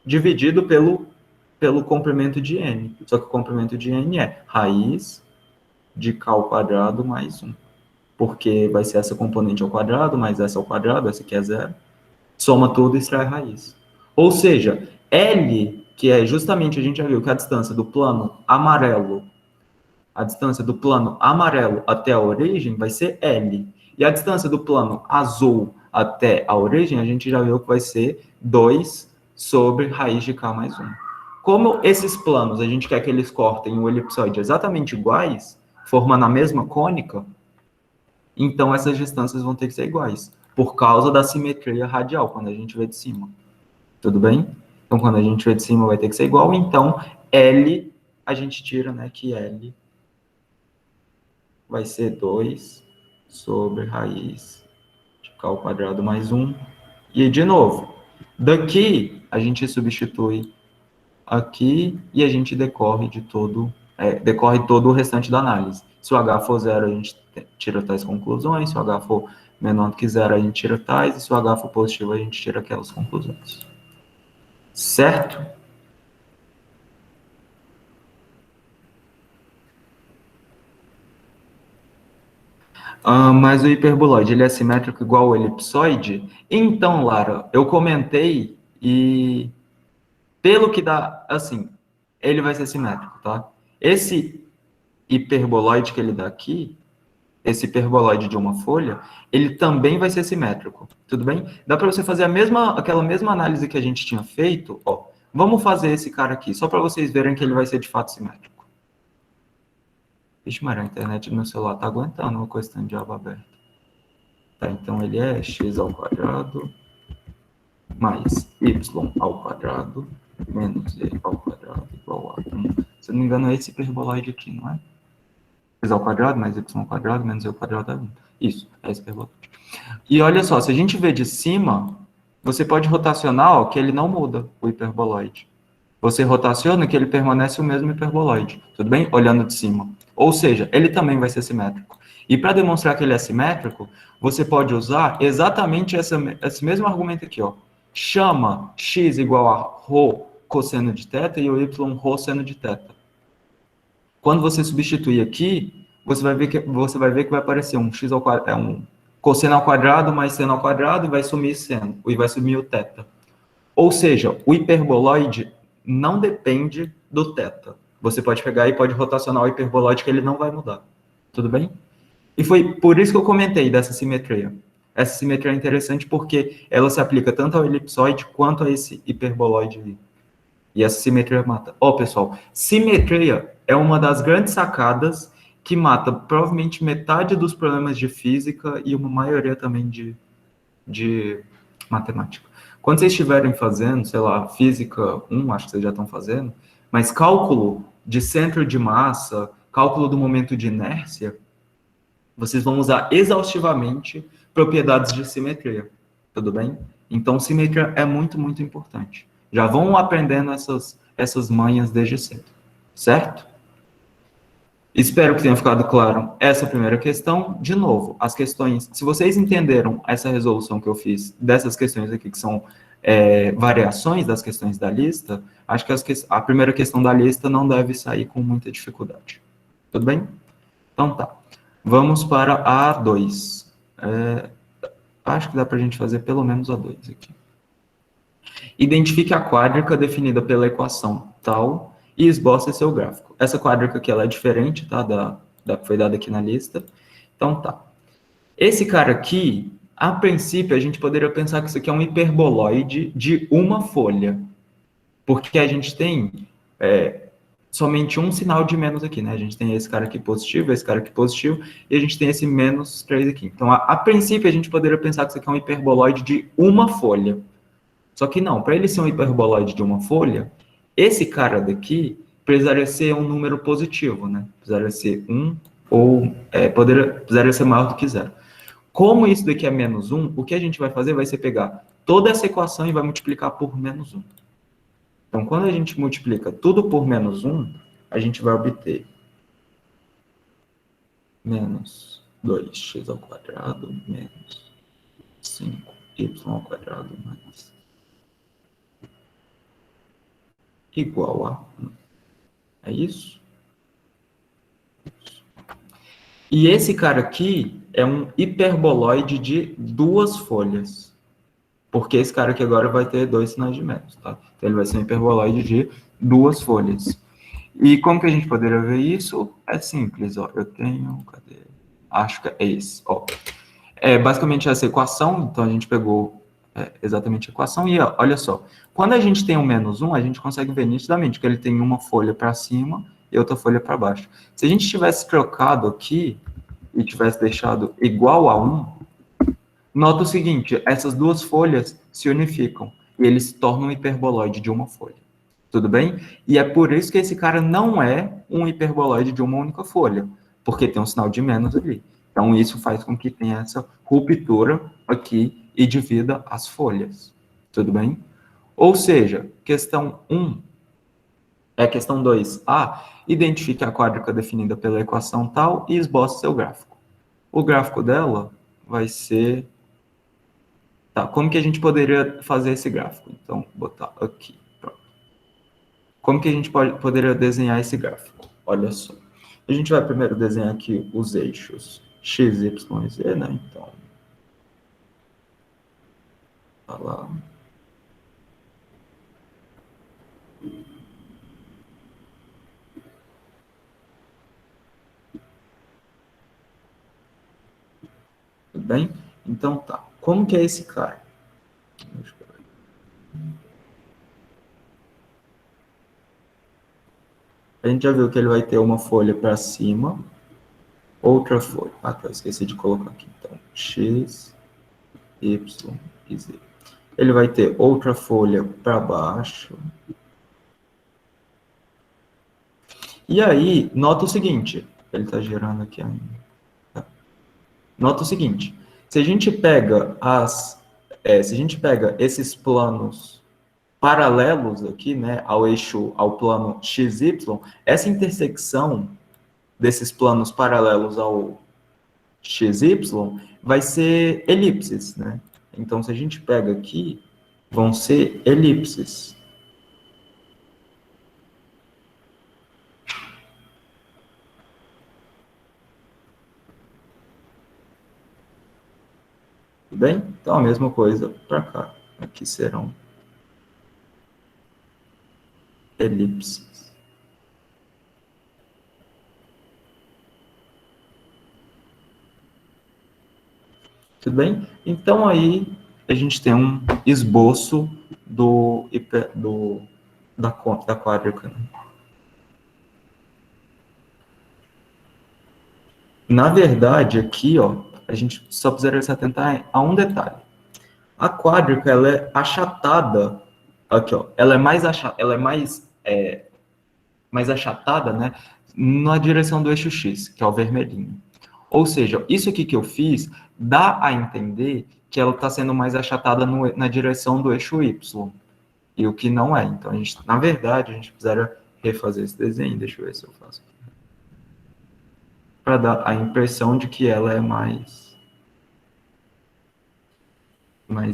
dividido pelo comprimento de n. Só que o comprimento de n é raiz de K ao quadrado mais 1. Porque vai ser essa componente ao quadrado, mais essa ao quadrado, essa aqui é 0. Soma tudo e extrai a raiz. Ou seja, L, que é justamente, a gente já viu que a distância do plano amarelo, até a origem vai ser L. E a distância do plano azul até a origem, a gente já viu que vai ser 2 sobre raiz de K mais 1. Como esses planos, a gente quer que eles cortem o elipsoide exatamente iguais, formando a mesma cônica, então essas distâncias vão ter que ser iguais, por causa da simetria radial, quando a gente vê de cima. Tudo bem? Então, quando a gente vê de cima, vai ter que ser igual. Então, L, a gente tira, né, que L vai ser 2 sobre raiz de K ao quadrado mais 1. E, de novo, daqui, a gente substitui aqui e a gente decorre todo o restante da análise. Se o H for 0, a gente tira tais conclusões. Se o H for menor do que 0, a gente tira tais. E se o H for positivo, a gente tira aquelas conclusões. Certo? Mas o hiperboloide, ele é simétrico igual ao elipsoide? Então, Lara, eu comentei e pelo que dá, assim, ele vai ser simétrico, tá? Esse hiperboloide que ele dá aqui, esse hiperboloide de uma folha, ele também vai ser simétrico, tudo bem? Dá para você fazer aquela mesma análise que a gente tinha feito, ó. Vamos fazer esse cara aqui, só para vocês verem que ele vai ser de fato simétrico. Vixe, Maria, a internet do meu celular tá aguentando uma questão de aba aberta. Tá, então ele é x ao quadrado mais y ao quadrado menos z ao quadrado igual a 1. Se eu não me engano, é esse hiperboloide aqui, não é? X ao quadrado mais y ao quadrado menos z ao quadrado é 1. Isso, é esse hiperboloide. E olha só, se a gente vê de cima, você pode rotacionar, ó, que ele não muda, o hiperboloide. Você rotaciona que ele permanece o mesmo hiperboloide, tudo bem? Olhando de cima. Ou seja, ele também vai ser simétrico. E para demonstrar que ele é simétrico, você pode usar exatamente esse mesmo argumento aqui, ó. Chama x igual a ρ cosseno de θ e o y ρ seno de θ. Quando você substituir aqui, você vai ver que vai aparecer um x ao quadrado, um cosseno ao quadrado mais seno ao quadrado e vai sumir seno, e vai sumir o θ. Ou seja, o hiperboloide não depende do θ. Você pode pegar e pode rotacionar o hiperboloide que ele não vai mudar. Tudo bem? E foi por isso que eu comentei dessa simetria. Essa simetria é interessante porque ela se aplica tanto ao elipsoide quanto a esse hiperboloide. E essa simetria mata. Ó, pessoal, simetria é uma das grandes sacadas que mata provavelmente metade dos problemas de física e uma maioria também de matemática. Quando vocês estiverem fazendo, sei lá, física 1, acho que vocês já estão fazendo, mas cálculo de centro de massa, cálculo do momento de inércia, vocês vão usar exaustivamente propriedades de simetria, tudo bem? Então, simetria é muito, muito importante. Já vão aprendendo essas manhas desde cedo, certo? Espero que tenha ficado claro essa primeira questão. De novo, as questões, se vocês entenderam essa resolução que eu fiz dessas questões aqui, que são variações das questões da lista, acho que a primeira questão da lista não deve sair com muita dificuldade. Tudo bem? Então tá. Vamos para a A2. Acho que dá para a gente fazer pelo menos a 2 aqui. Identifique a quádrica definida pela equação tal e esboce seu gráfico. Essa quádrica aqui ela é diferente, tá, da que foi dada aqui na lista. Então tá. Esse cara aqui, a princípio, a gente poderia pensar que isso aqui é um hiperboloide de uma folha. Porque a gente tem somente um sinal de menos aqui, né? A gente tem esse cara aqui positivo, esse cara aqui positivo, e a gente tem esse menos 3 aqui. Então, a princípio, a gente poderia pensar que isso aqui é um hiperboloide de uma folha. Só que não, para ele ser um hiperboloide de uma folha, esse cara daqui precisaria ser um número positivo, né? Precisaria ser 1 ou precisaria ser maior do que 0. Como isso daqui é menos 1, o que a gente vai fazer vai ser pegar toda essa equação e vai multiplicar por menos 1. Então, quando a gente multiplica tudo por menos 1, a gente vai obter menos 2x ao quadrado menos 5y ao quadrado mais igual a 1. É isso? E esse cara aqui é um hiperboloide de duas folhas. Porque esse cara aqui agora vai ter 2 sinais de menos, tá? Então ele vai ser um hiperboloide de duas folhas. E como que a gente poderia ver isso? É simples, ó. Eu tenho, cadê? Acho que é esse, ó. É basicamente essa equação, então a gente pegou exatamente a equação e ó, olha só. Quando a gente tem um menos 1, a gente consegue ver nitidamente que ele tem uma folha para cima e outra folha para baixo. Se a gente tivesse trocado aqui e tivesse deixado igual a 1, nota o seguinte, essas duas folhas se unificam e eles se tornam um hiperboloide de uma folha. Tudo bem? E é por isso que esse cara não é um hiperboloide de uma única folha, porque tem um sinal de menos ali. Então, isso faz com que tenha essa ruptura aqui e divida as folhas. Tudo bem? Ou seja, questão 1 questão 2a, identifique a quádrica definida pela equação tal e esboce seu gráfico. O gráfico dela vai ser... Tá, como que a gente poderia fazer esse gráfico? Então, vou botar aqui. Pronto. Como que a gente poderia desenhar esse gráfico? Olha só. A gente vai primeiro desenhar aqui os eixos x, y e z, né? Então, tá lá. bem? Então tá. Como que é esse cara? Deixa eu ver. A gente já viu que ele vai ter uma folha para cima, outra folha. Ah, tá, esqueci de colocar aqui. Então, x, y e z. Ele vai ter outra folha para baixo. E aí, nota o seguinte. Ele está gerando aqui ainda. Tá. Nota o seguinte. Se a gente pega esses planos paralelos aqui, né, ao plano XY, essa intersecção desses planos paralelos ao XY vai ser elipses, né? Então, se a gente pega aqui, vão ser elipses. Tudo bem? Então, a mesma coisa para cá. Aqui serão elipses. Tudo bem? Então, aí, a gente tem um esboço da quádrica. Né? Na verdade, aqui, ó, a gente só precisaria se atentar a um detalhe. A quádrica, ela é achatada, aqui, ó, ela é mais achatada, né, na direção do eixo X, que é o vermelhinho. Ou seja, isso aqui que eu fiz dá a entender que ela está sendo mais achatada na direção do eixo Y, e o que não é. Então, na verdade, a gente precisaria refazer esse desenho. Deixa eu ver se eu faço aqui. Para dar a impressão de que ela é mais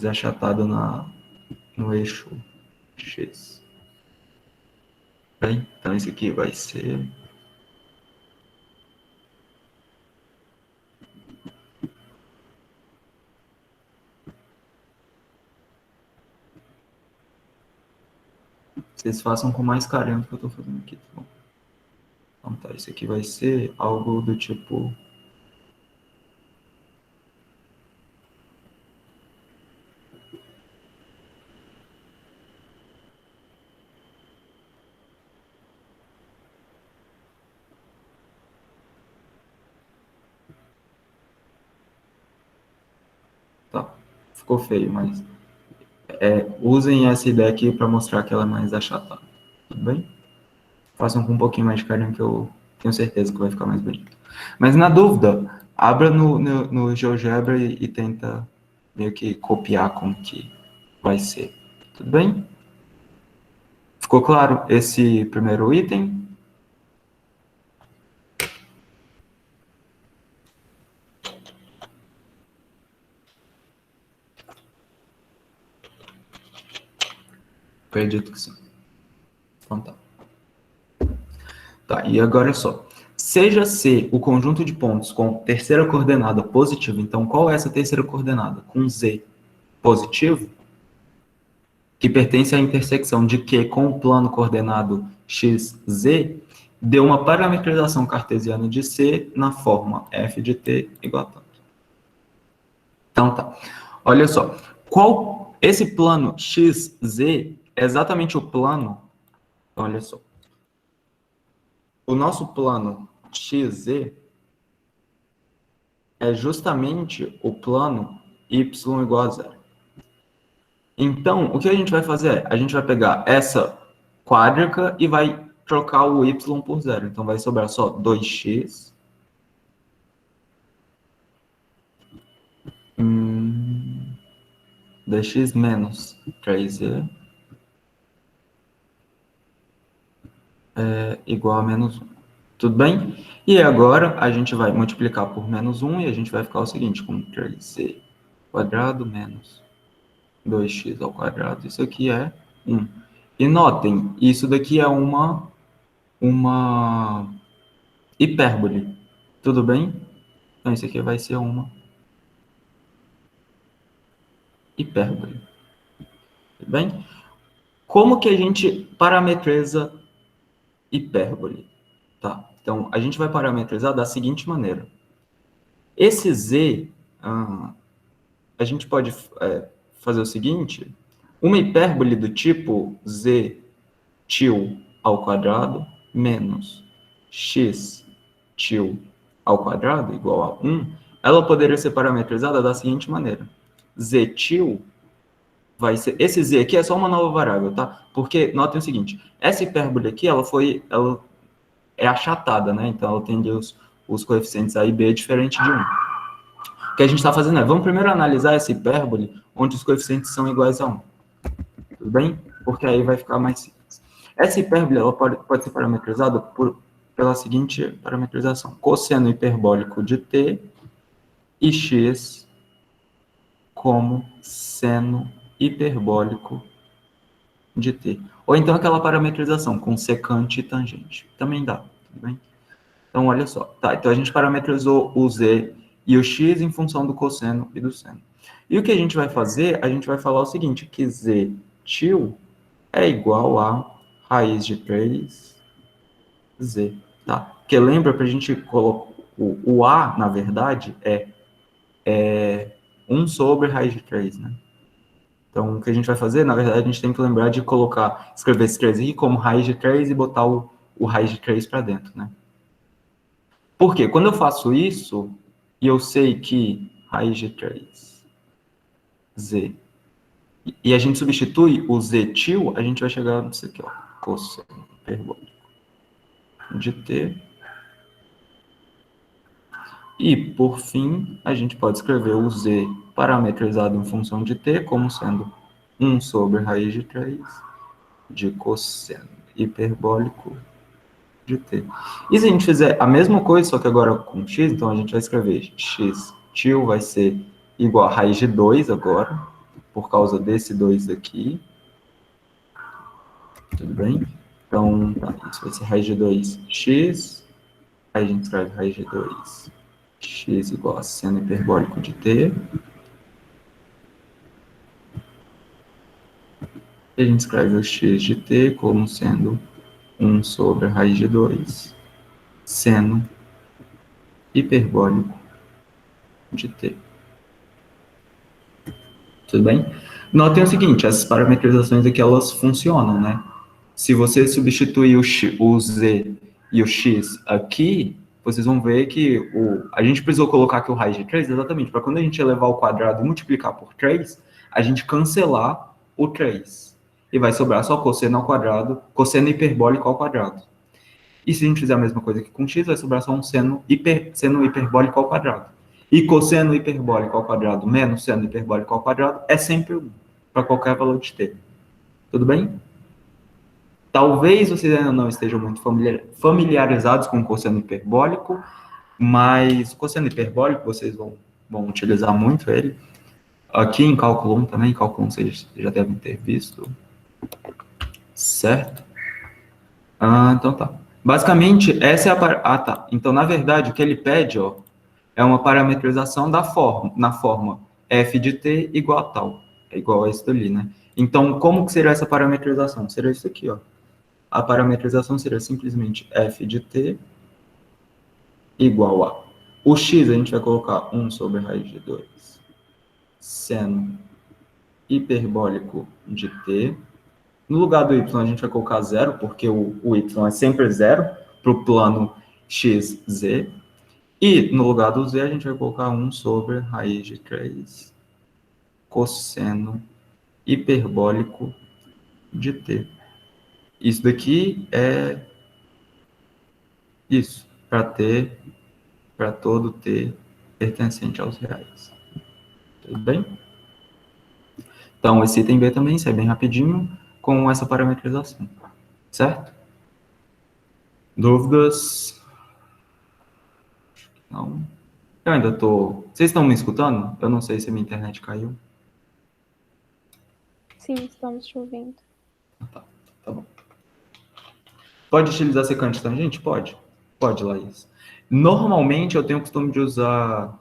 achatada no eixo X. Bem, então esse aqui vai ser... Vocês façam com mais carinho do que eu estou fazendo aqui, tá bom? Então tá, esse aqui vai ser algo do tipo... Tá, ficou feio, mas... usem essa ideia aqui para mostrar que ela é mais achatada, tudo bem? Façam com um pouquinho mais de carinho que eu tenho certeza que vai ficar mais bonito. Mas na dúvida, abra no GeoGebra e tenta meio que copiar como que vai ser, tudo bem? Ficou claro esse primeiro item? Acredito que sim. Então tá. Tá, e agora é só. Seja C o conjunto de pontos com terceira coordenada positiva, então qual é essa terceira coordenada? Com Z positivo, que pertence à intersecção de Q com o plano coordenado XZ, deu uma parametrização cartesiana de C na forma f de t igual a tanto. Então tá. Olha só. Esse plano XZ é exatamente o plano... Olha só. O nosso plano XZ é justamente o plano y igual a zero. Então, o que a gente vai fazer é, a gente vai pegar essa quádrica e vai trocar o y por zero. Então, vai sobrar só 2x dx menos 3z igual a menos 1. Tudo bem? E agora, a gente vai multiplicar por menos 1 e a gente vai ficar o seguinte, com 3z quadrado menos 2x ao quadrado. Isso aqui é 1. E notem, isso daqui é uma hipérbole. Tudo bem? Então, isso aqui vai ser uma hipérbole. Tudo bem? Como que a gente parametriza hipérbole? Tá? Então, a gente vai parametrizar da seguinte maneira. Esse z a gente pode fazer o seguinte, uma hipérbole do tipo z til ao quadrado menos x til ao quadrado igual a 1, ela poderia ser parametrizada da seguinte maneira. Z til vai ser... Esse z aqui é só uma nova variável, tá? Porque, notem o seguinte, essa hipérbole aqui, ela é achatada, né? Então, ela tem os coeficientes A e B diferente de 1. O que a gente está fazendo vamos primeiro analisar essa hipérbole onde os coeficientes são iguais a 1. Tudo bem? Porque aí vai ficar mais simples. Essa hipérbole ela pode ser parametrizada pela seguinte parametrização. Cosseno hiperbólico de t e x como seno hiperbólico de t. Ou então aquela parametrização com secante e tangente. Também dá, tudo bem? Então, olha só. Tá, então, a gente parametrizou o z e o x em função do cosseno e do seno. E o que a gente vai fazer? A gente vai falar o seguinte, que z til é igual a raiz de 3z, tá? Porque lembra, para a gente colocar o a, na verdade, é 1 sobre raiz de 3, né? Então, o que a gente vai fazer, na verdade, a gente tem que lembrar de escrever esse 3 aqui como raiz de 3 e botar o raiz de 3 para dentro, né? Por quê? Quando eu faço isso, e eu sei que raiz de 3, z, e a gente substitui o z til, a gente vai chegar nisso aqui, ó, cosseno hiperbólico de t. E, por fim, a gente pode escrever o z parametrizado em função de t como sendo 1 sobre raiz de 3 de cosseno hiperbólico de t. E se a gente fizer a mesma coisa, só que agora com x, então a gente vai escrever x til vai ser igual a raiz de 2 agora, por causa desse 2 daqui. Tudo bem? Então, isso vai ser raiz de 2x, aí a gente escreve raiz de 2 x igual a seno hiperbólico de t. E a gente escreve o x de t como sendo 1 sobre a raiz de 2 seno hiperbólico de t. Tudo bem? Notem o seguinte, essas parametrizações aqui, elas funcionam, né? Se você substituir o z e o x aqui, vocês vão ver que a gente precisou colocar aqui o raiz de 3 exatamente para quando a gente elevar ao quadrado e multiplicar por 3, a gente cancelar o 3. E vai sobrar só cosseno ao quadrado, cosseno hiperbólico ao quadrado. E se a gente fizer a mesma coisa aqui com x, vai sobrar só um seno hiperbólico ao quadrado. E cosseno hiperbólico ao quadrado menos seno hiperbólico ao quadrado é sempre 1, para qualquer valor de t. Tudo bem? Talvez vocês ainda não estejam muito familiarizados com o cosseno hiperbólico, mas o cosseno hiperbólico vocês vão utilizar muito ele. Aqui em cálculo 1 também, cálculo 1 vocês já devem ter visto. Certo? Então tá. Basicamente, essa é a... tá. Então, na verdade, o que ele pede, ó, é uma parametrização na forma f de t igual a tal. É igual a isso ali, né? Então, como que seria essa parametrização? Seria isso aqui, ó. A parametrização seria simplesmente f de t igual a... O x a gente vai colocar 1 sobre a raiz de 2 seno hiperbólico de t. No lugar do y a gente vai colocar 0, porque o y é sempre 0 para o plano xz. E no lugar do z a gente vai colocar 1 sobre raiz de 3 cosseno hiperbólico de t. Isso daqui é isso, para todo t pertencente aos reais. Tudo bem? Então, esse item B também sai bem rapidinho com essa parametrização. Certo? Dúvidas? Não. Eu ainda tô... Vocês estão me escutando? Eu não sei se a minha internet caiu. Sim, estamos te ouvindo. Tá bom. Pode utilizar secante tangente? Pode. Pode, Laís. Normalmente eu tenho o costume de usar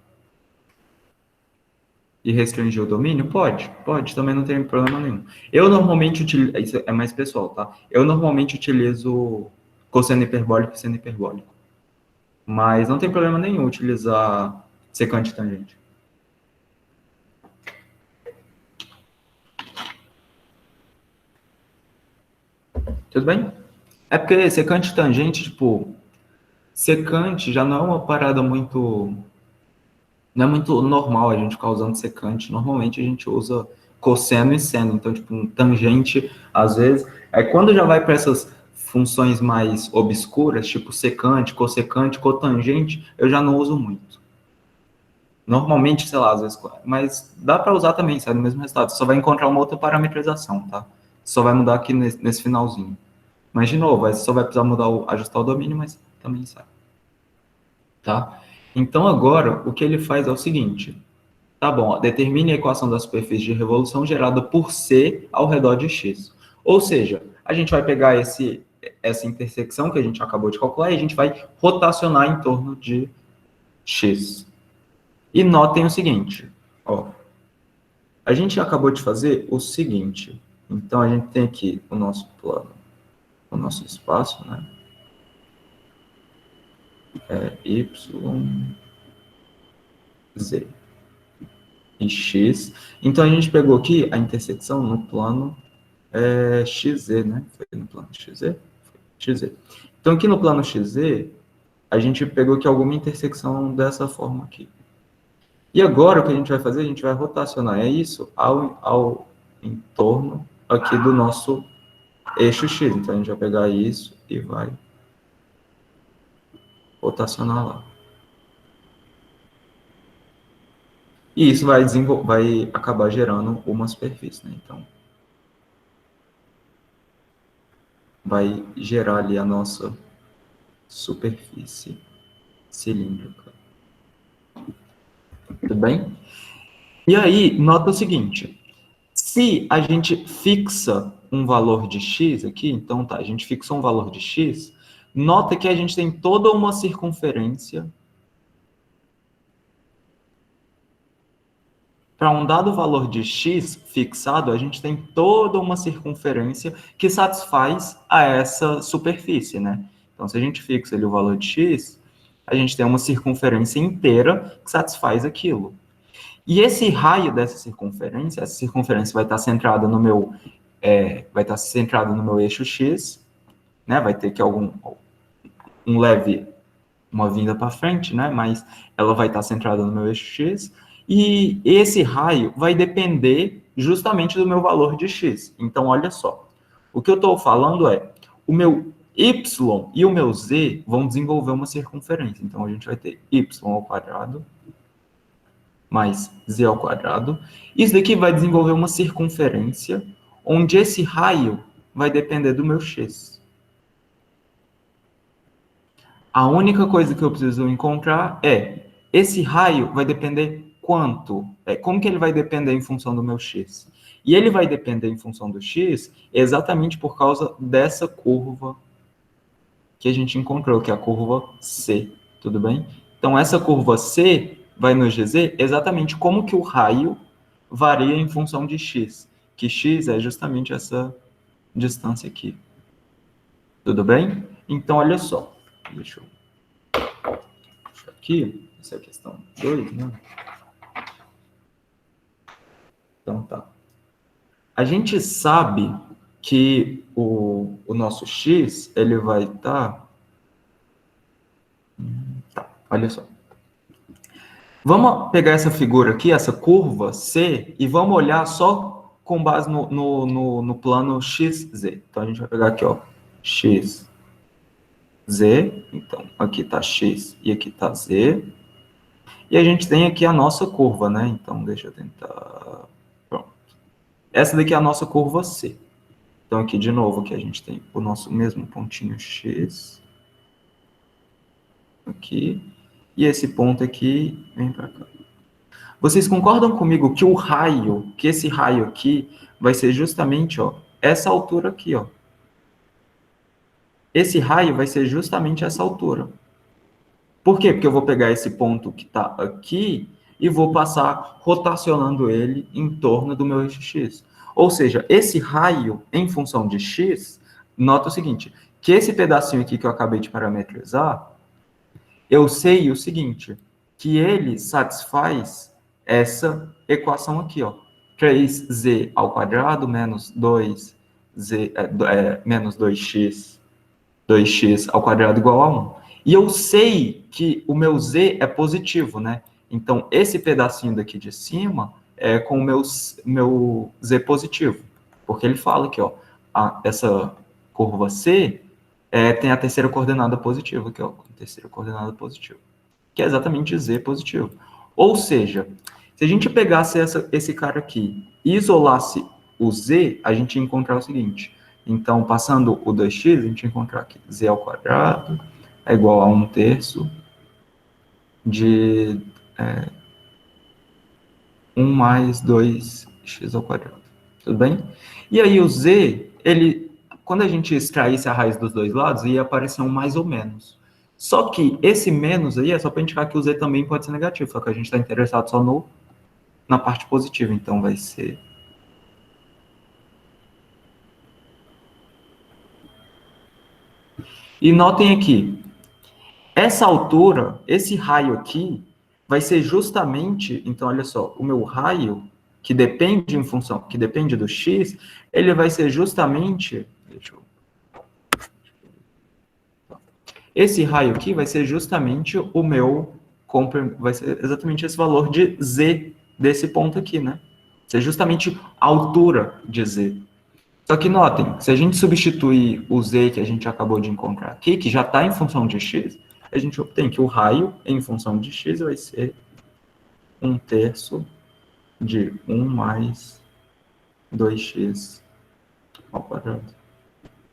e restringir o domínio? Pode, também não tem problema nenhum. Eu normalmente utilizo, isso é mais pessoal, tá? Eu normalmente utilizo cosseno hiperbólico e seno hiperbólico. Mas não tem problema nenhum utilizar secante tangente. Tudo bem? É porque secante e tangente, tipo, secante já não é uma parada muito... Não é muito normal a gente ficar usando secante. Normalmente a gente usa cosseno e seno. Então, tipo, um tangente, às vezes... Aí quando já vai para essas funções mais obscuras, tipo secante, cotangente, eu já não uso muito. Normalmente, sei lá, às vezes... Mas dá para usar também, sai do mesmo resultado. Só vai encontrar uma outra parametrização, tá? Só vai mudar aqui nesse finalzinho. Mas, de novo, só vai precisar mudar ajustar o domínio, mas também sai. Tá? Então, agora, o que ele faz é o seguinte. Tá bom, ó, determine a equação da superfície de revolução gerada por C ao redor de X. Ou seja, a gente vai pegar essa intersecção que a gente acabou de calcular e a gente vai rotacionar em torno de X. E notem o seguinte, ó. A gente acabou de fazer o seguinte. Então, a gente tem aqui o nosso plano, o nosso espaço, né? Y, Z e X. Então, a gente pegou aqui a intersecção no plano XZ, né? Foi no plano XZ? XZ. Então, aqui no plano XZ, a gente pegou aqui alguma intersecção dessa forma aqui. E agora, o que a gente vai fazer? A gente vai rotacionar isso ao entorno aqui do nosso eixo X. Então, a gente vai pegar isso e vai rotacionar lá. E isso vai acabar gerando uma superfície, né? Então, vai gerar ali a nossa superfície cilíndrica. Tudo bem? E aí, nota o seguinte. Se a gente fixa um valor de x aqui, então tá, a gente fixou um valor de x, nota que a gente tem toda uma circunferência para um dado valor de x fixado, a gente tem toda uma circunferência que satisfaz a essa superfície, né? Então, se a gente fixa ali o valor de x, a gente tem uma circunferência inteira que satisfaz aquilo. E esse raio dessa circunferência, essa circunferência vai estar centrada no meu, eixo x, né? Vai ter que uma vinda para frente, né? Mas ela vai estar centrada no meu eixo x. E esse raio vai depender justamente do meu valor de x. Então, olha só. O que eu estou falando é, o meu y e o meu z vão desenvolver uma circunferência. Então, a gente vai ter y ao quadrado mais z ao quadrado. Isso daqui vai desenvolver uma circunferência onde esse raio vai depender do meu x. A única coisa que eu preciso encontrar é, esse raio vai depender quanto? Como que ele vai depender em função do meu x? E ele vai depender em função do x exatamente por causa dessa curva que a gente encontrou, que é a curva C, tudo bem? Então, essa curva C vai nos dizer exatamente como que o raio varia em função de x, que x é justamente essa distância aqui. Tudo bem? Então, olha só. Deixa eu aqui, essa é a questão 2, né? Então, tá. A gente sabe que o nosso x, ele vai estar... Tá, olha só. Vamos pegar essa figura aqui, essa curva C, e vamos olhar só com base no plano XZ. Então, a gente vai pegar aqui, ó, XZ. Então, aqui está X e aqui está Z. E a gente tem aqui a nossa curva, né? Então, deixa eu tentar... Pronto. Essa daqui é a nossa curva C. Então, aqui, de novo, aqui a gente tem o nosso mesmo pontinho X. Aqui. E esse ponto aqui vem para cá. Vocês concordam comigo que esse raio aqui vai ser justamente, ó, essa altura aqui, ó. Esse raio vai ser justamente essa altura. Por quê? Porque eu vou pegar esse ponto que está aqui e vou passar rotacionando ele em torno do meu eixo X. Ou seja, esse raio em função de X, nota o seguinte, que esse pedacinho aqui que eu acabei de parametrizar, eu sei o seguinte, que ele satisfaz essa equação aqui, ó. 3z ao quadrado menos 2z menos 2x ao quadrado igual a 1. E eu sei que o meu z é positivo, né? Então, esse pedacinho daqui de cima é com o meu z positivo. Porque ele fala aqui, ó, essa curva C tem a terceira coordenada positiva, aqui, ó, terceira coordenada positiva, que é exatamente z positivo. Ou seja, se a gente pegasse esse cara aqui e isolasse o z, a gente ia encontrar o seguinte. Então, passando o 2x, a gente ia encontrar aqui z ao quadrado é igual a 1/3 de 1 mais 2x ao quadrado. Tudo bem? E aí o z, quando a gente extraísse a raiz dos dois lados, ia aparecer um mais ou menos. Só que esse menos aí é só para indicar que o z também pode ser negativo, só que a gente está interessado só na parte positiva, então vai ser... E notem aqui, essa altura, esse raio aqui, vai ser justamente, então olha só, o meu raio, que depende do x, ele vai ser justamente, esse raio aqui vai ser justamente vai ser exatamente esse valor de z desse ponto aqui, né? Vai ser justamente a altura de z. Só que notem, se a gente substituir o z que a gente acabou de encontrar aqui, que já está em função de x, a gente obtém que o raio em função de x vai ser 1/3 de 1 mais 2x ao quadrado.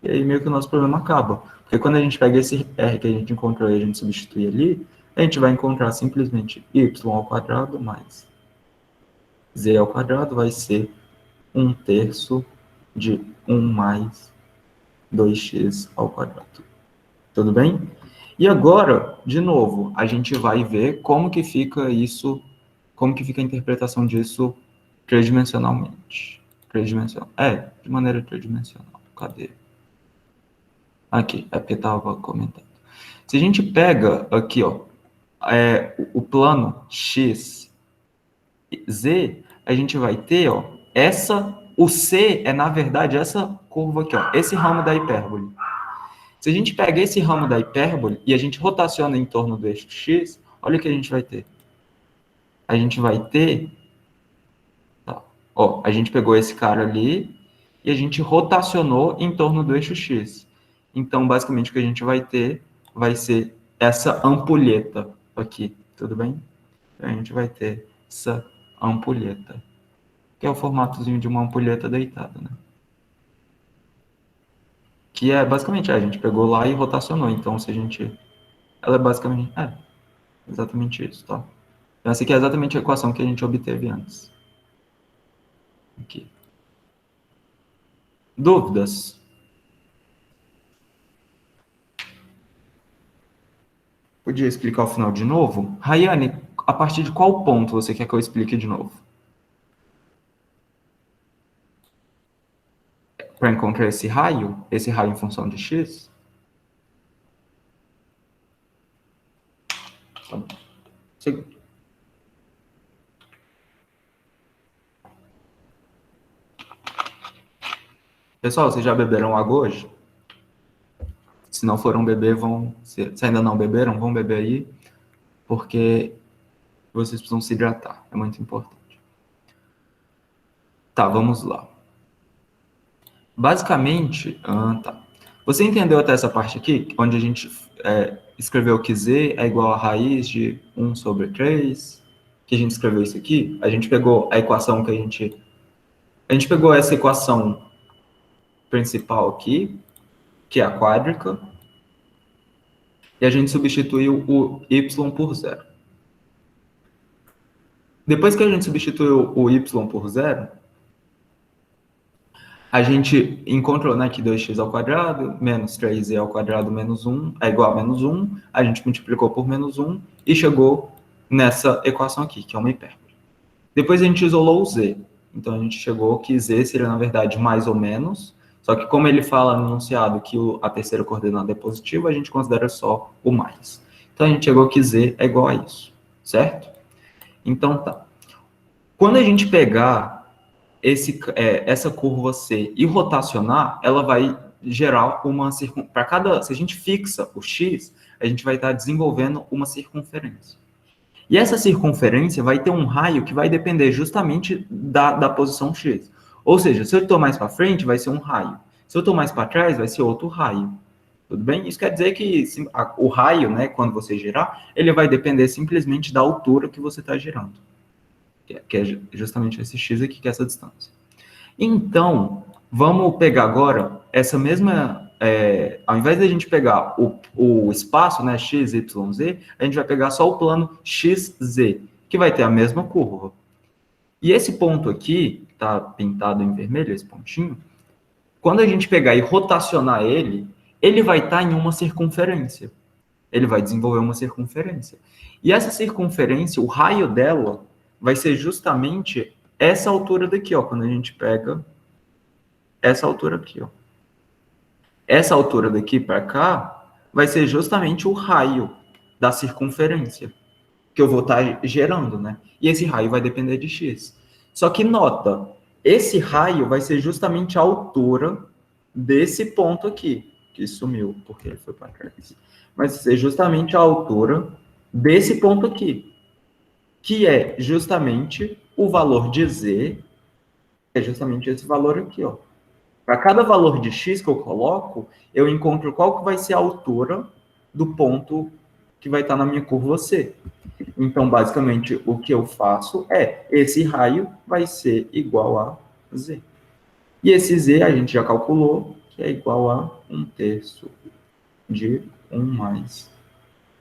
E aí meio que o nosso problema acaba. Porque quando a gente pega esse r que a gente encontrou e a gente substitui ali, a gente vai encontrar simplesmente y ao quadrado mais z ao quadrado vai ser 1/3 de 1 mais 2x ao quadrado. Tudo bem? E agora, de novo, a gente vai ver como que fica isso, como que fica a interpretação disso tridimensionalmente. De maneira tridimensional. Cadê? Aqui, é porque estava comentando. Se a gente pega aqui, ó, o plano x, z, a gente vai ter, ó, o c é, na verdade, essa curva aqui, ó, esse ramo da hipérbole. Se a gente pega esse ramo da hipérbole e a gente rotaciona em torno do eixo x, olha o que a gente vai ter. A gente vai ter... Tá, ó, a gente pegou esse cara ali e a gente rotacionou em torno do eixo x. Então, basicamente, o que a gente vai ter vai ser essa ampulheta aqui, tudo bem? Então, a gente vai ter essa ampulheta, que é o formatozinho de uma ampulheta deitada, né? Que é, basicamente, a gente pegou lá e rotacionou. Então, se a gente... Ela é basicamente... exatamente isso, tá? Então, essa aqui é exatamente a equação que a gente obteve antes. Aqui. Dúvidas? Podia explicar o final de novo? Rayane, a partir de qual ponto você quer que eu explique de novo? Para encontrar esse raio em função de x? Tá bom. Segundo. Pessoal, vocês já beberam água hoje? Se não foram beber, se ainda não beberam, vão beber aí, porque vocês precisam se hidratar, é muito importante. Tá, vamos lá. Basicamente, tá. Você entendeu até essa parte aqui, onde a gente escreveu que z é igual a raiz de 1/3, que a gente escreveu isso aqui? A gente pegou a equação que a gente pegou essa equação principal aqui, que é a quádrica, e a gente substituiu o y por 0. Depois que a gente substituiu o y por 0, a gente encontrou, né, que 2x ao quadrado menos 3z ao quadrado menos 1 é igual a menos 1, a gente multiplicou por menos 1 e chegou nessa equação aqui, que é uma hipérbole. Depois a gente isolou o z, então a gente chegou que z seria, na verdade, mais ou menos, só que como ele fala no enunciado que a terceira coordenada é positiva, a gente considera só o mais. Então a gente chegou que z é igual a isso, certo? Então tá. Quando a gente pegar essa curva C e rotacionar, ela vai gerar uma para cada, se a gente fixa o x, a gente vai estar desenvolvendo uma circunferência. E essa circunferência vai ter um raio que vai depender justamente da posição x. Ou seja, se eu estou mais para frente, vai ser um raio. Se eu estou mais para trás, vai ser outro raio. Tudo bem? Isso quer dizer que o raio, né, quando você girar, ele vai depender simplesmente da altura que você está girando. Que é justamente esse x aqui, que é essa distância. Então, vamos pegar agora essa mesma... ao invés de a gente pegar o espaço, né, x, y, z, a gente vai pegar só o plano xz, que vai ter a mesma curva. E esse ponto aqui, tá pintado em vermelho, esse pontinho, quando a gente pegar e rotacionar ele vai estar em uma circunferência. Ele vai desenvolver uma circunferência. E essa circunferência, o raio dela, vai ser justamente essa altura daqui, ó, quando a gente pega essa altura aqui, ó. Essa altura daqui para cá vai ser justamente o raio da circunferência que eu vou estar gerando, né? E esse raio vai depender de x. Só que nota, esse raio vai ser justamente a altura desse ponto aqui, que sumiu, porque ele foi para trás. Vai ser justamente a altura desse ponto aqui, que é justamente o valor de z, é justamente esse valor aqui, ó. Para cada valor de x que eu coloco, eu encontro qual que vai ser a altura do ponto que vai estar na minha curva C. Então, basicamente, o que eu faço é, esse raio vai ser igual a z. E esse z a gente já calculou, que é igual a 1/3 de 1 mais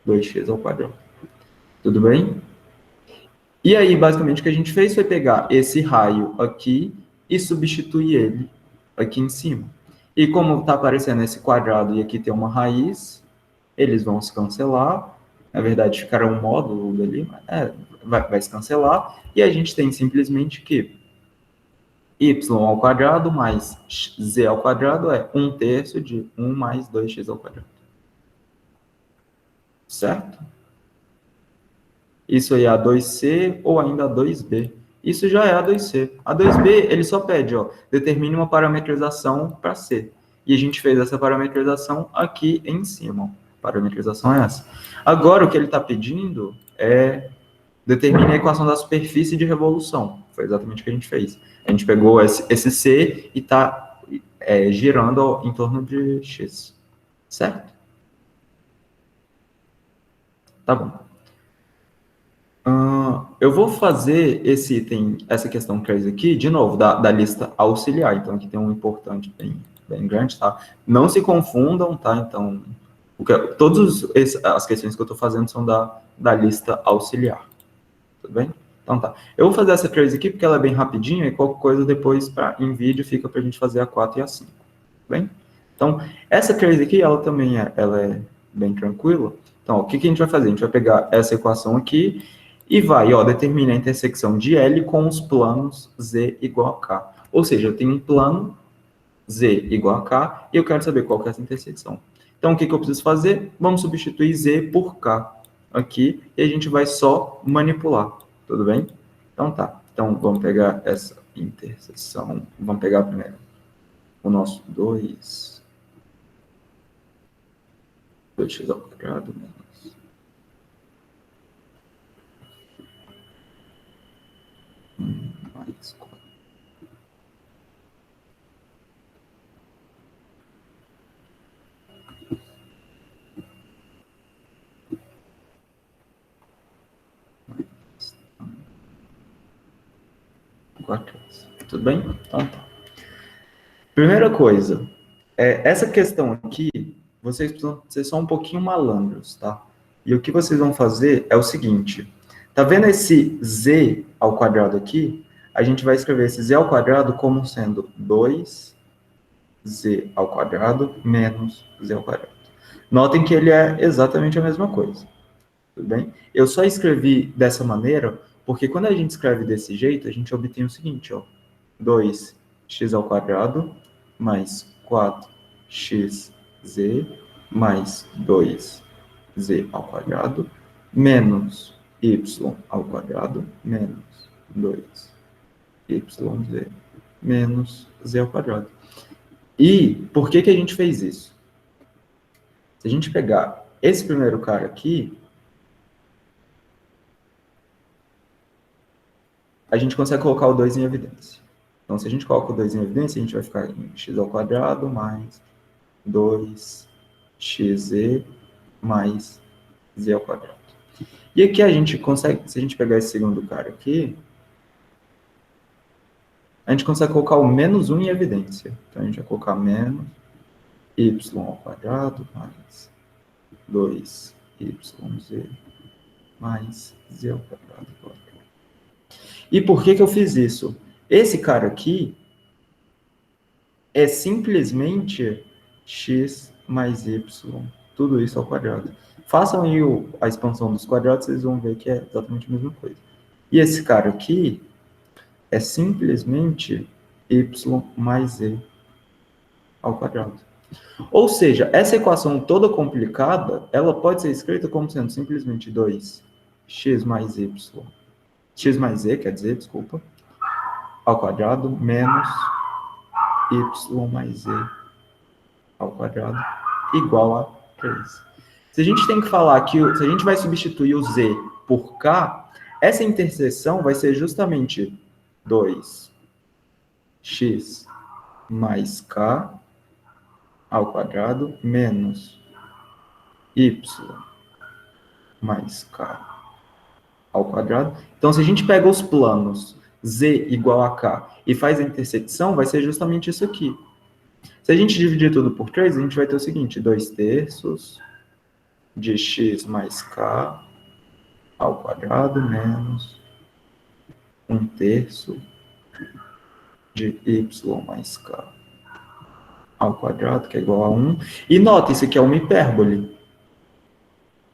2x ao quadrado. Tudo bem? E aí, basicamente, o que a gente fez foi pegar esse raio aqui e substituir ele aqui em cima. E como está aparecendo esse quadrado e aqui tem uma raiz, eles vão se cancelar. Na verdade, ficará um módulo dali, vai se cancelar. E a gente tem simplesmente que y ao quadrado mais z ao quadrado é 1/3 de 1 mais 2x ao quadrado. Certo? Isso aí é A2C ou ainda A2B. Isso já é A2C. A2B, ele só pede, ó, determine uma parametrização para C. E a gente fez essa parametrização aqui em cima. A parametrização é essa. Agora, o que ele está pedindo é determine a equação da superfície de revolução. Foi exatamente o que a gente fez. A gente pegou esse C e está girando em torno de X. Certo? Tá bom. Eu vou fazer esse item, essa questão 3 aqui, de novo, da lista auxiliar. Então, aqui tem um importante bem grande, tá? Não se confundam, tá? Então, todas as questões que eu estou fazendo são da lista auxiliar. Tudo bem? Então, tá. Eu vou fazer essa 3 aqui porque ela é bem rapidinha e qualquer coisa depois, em vídeo, fica para a gente fazer a 4 e a 5. Tudo bem? Então, essa 3 aqui, ela também é bem tranquila. Então, ó, o que a gente vai fazer? A gente vai pegar essa equação aqui e vai, ó, determinar a intersecção de L com os planos Z igual a K. Ou seja, eu tenho um plano Z igual a K e eu quero saber qual que é essa intersecção. Então, o que eu preciso fazer? Vamos substituir Z por K aqui e a gente vai só manipular. Tudo bem? Então, tá. Então, vamos pegar essa interseção. Vamos pegar primeiro o nosso 2x ao quadrado menos mais 4. Tudo bem? Então tá. Primeira coisa, essa questão aqui, vocês precisam ser só um pouquinho malandros, tá? E o que vocês vão fazer é o seguinte, tá vendo esse z ao quadrado aqui? A gente vai escrever esse z ao quadrado como sendo 2z ao quadrado menos z ao quadrado. Notem que ele é exatamente a mesma coisa. Tudo bem? Eu só escrevi dessa maneira porque quando a gente escreve desse jeito, a gente obtém o seguinte, ó. 2x ao quadrado mais 4xz mais 2z ao quadrado menos y ao quadrado menos 2yz menos z ao quadrado. E por que a gente fez isso? Se a gente pegar esse primeiro cara aqui, a gente consegue colocar o 2 em evidência. Então, se a gente coloca o 2 em evidência, a gente vai ficar em x ao quadrado mais 2xz mais z ao quadrado. E aqui a gente consegue, se a gente pegar esse segundo cara aqui, a gente consegue colocar o menos 1 em evidência. Então, a gente vai colocar menos y ao quadrado mais 2yz mais z ao quadrado. E por que eu fiz isso? Esse cara aqui é simplesmente x mais y, tudo isso ao quadrado. Façam aí a expansão dos quadrados, vocês vão ver que é exatamente a mesma coisa. E esse cara aqui é simplesmente y mais z ao quadrado. Ou seja, essa equação toda complicada, ela pode ser escrita como sendo simplesmente 2x mais y, x mais z, quer dizer, desculpa, ao quadrado, menos y mais z ao quadrado, igual a 3. Se a gente tem que falar que, se a gente vai substituir o z por k, essa interseção vai ser justamente 2x mais k ao quadrado menos y mais k ao quadrado. Então, se a gente pega os planos z igual a k e faz a intersecção, vai ser justamente isso aqui. Se a gente dividir tudo por 3, a gente vai ter o seguinte, 2/3 de x mais k ao quadrado menos 1/3 de y mais k ao quadrado, que é igual a 1. E nota, isso aqui é uma hipérbole.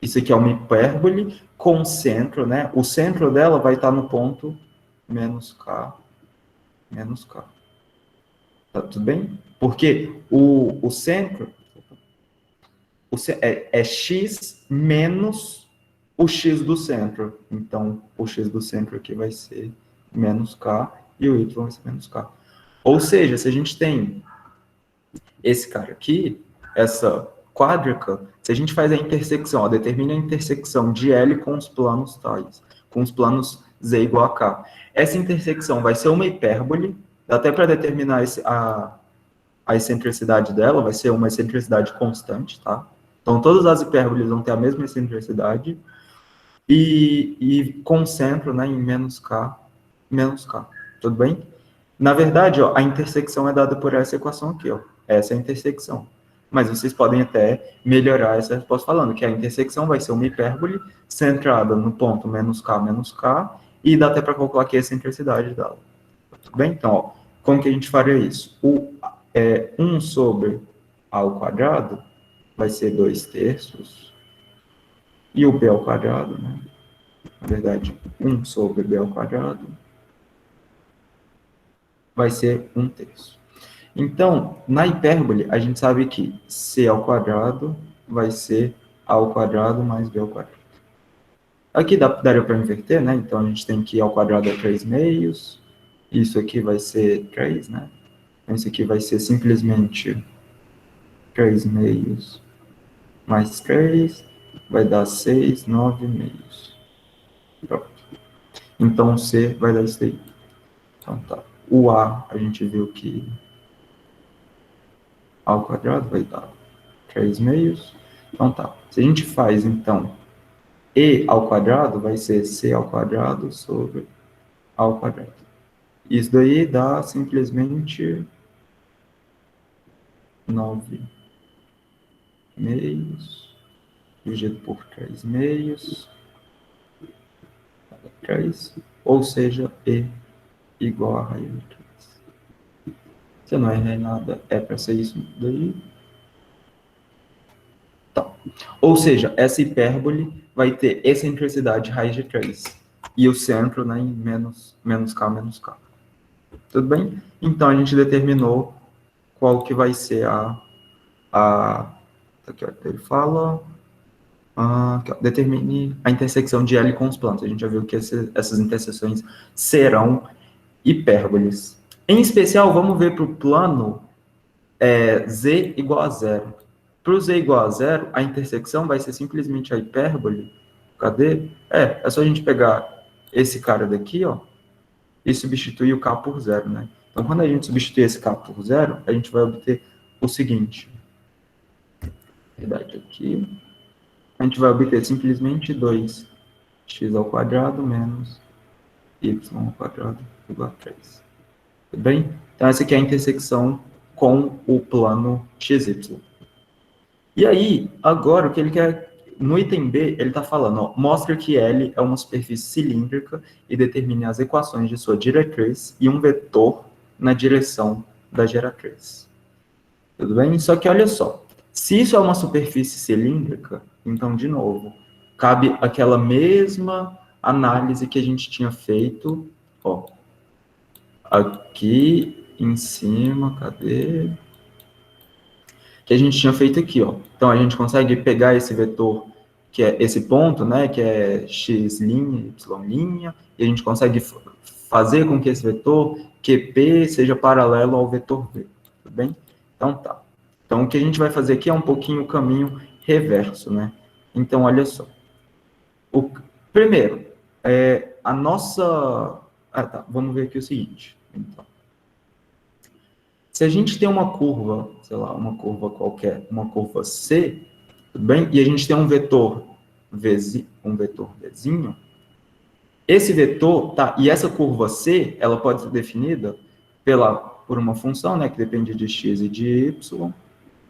Isso aqui é uma hipérbole com centro, né? O centro dela vai estar no ponto menos k. Tá tudo bem? Porque o centro é x menos o x do centro. Então, o x do centro aqui vai ser menos k e o y vai ser menos k. Ou seja, se a gente tem esse cara aqui, essa quádrica, se a gente faz a intersecção, ó, determina a intersecção de L com os planos tais, com os planos z igual a k. Essa intersecção vai ser uma hipérbole, até para determinar a excentricidade dela, vai ser uma excentricidade constante, tá? Então, todas as hipérboles vão ter a mesma excentricidade, e com centro, né, em menos k, tudo bem? Na verdade, ó, a intersecção é dada por essa equação aqui, ó. Essa é a intersecção. Mas vocês podem até melhorar essa resposta falando que a intersecção vai ser uma hipérbole centrada no ponto menos k, e dá até para calcular aqui a excentricidade dela. Tudo bem? Então, ó, como que a gente faria isso? 1 sobre a ao quadrado vai ser 2/3, e o b ao quadrado, né? Na verdade, 1 sobre b ao quadrado vai ser 1/3. Então, na hipérbole, a gente sabe que c ao quadrado vai ser a ao quadrado mais b ao quadrado. Aqui daria para inverter, né? Então, a gente tem que ao quadrado é 3/2, isso aqui vai ser 3, né? Então, isso aqui vai ser simplesmente 3/2 mais 3, vai dar 6, 9/2. Pronto. Então, c vai dar isso aí. Então, tá. O a gente viu que ao quadrado vai dar 3/2. Então, tá. Se a gente faz, então, e ao quadrado, vai ser c ao quadrado sobre a ao quadrado. Isso daí dá simplesmente 9/2 dividido por 3/2, 3, ou seja, e igual a raiz de 3. Se eu não errei nada, é para ser isso daí. Tá. Ou seja, essa hipérbole vai ter excentricidade raiz de 3. E o centro, né, em menos k. Tudo bem? Então, a gente determinou qual que vai ser aqui, ó, ele fala... aqui, ó, determine a intersecção de L com os planos. A gente já viu que essas interseções serão hipérboles. Em especial, vamos ver para o plano z igual a zero. Para o z igual a zero, a intersecção vai ser simplesmente a hipérbole. Cadê? É só a gente pegar esse cara daqui, ó, e substituir o k por zero, né? Então, quando a gente substituir esse k por zero, a gente vai obter o seguinte. Verdade aqui. A gente vai obter simplesmente 2x ao quadrado menos y ao quadrado igual a 3. Tudo bem? Então, essa aqui é a intersecção com o plano XY. E aí, agora, o que ele quer... No item B, ele está falando, ó, mostra que L é uma superfície cilíndrica e determine as equações de sua diretriz e um vetor na direção da geratriz. Tudo bem? Só que olha só, se isso é uma superfície cilíndrica, então, de novo, cabe aquela mesma análise que a gente tinha feito, ó, aqui em cima, cadê? Que a gente tinha feito aqui, ó. Então, a gente consegue pegar esse vetor, que é esse ponto, né, que é x', y', e a gente consegue fazer com que esse vetor QP seja paralelo ao vetor V, tudo bem? Então, tá. Então, o que a gente vai fazer aqui é um pouquinho o caminho reverso, né? Então, olha só. Primeiro, a nossa... tá, vamos ver aqui o seguinte. Então, se a gente tem uma curva, sei lá, uma curva qualquer, uma curva C, tudo bem? E a gente tem um vetor Vzinho, esse vetor, tá, e essa curva C, ela pode ser definida por uma função, né, que depende de x e de y,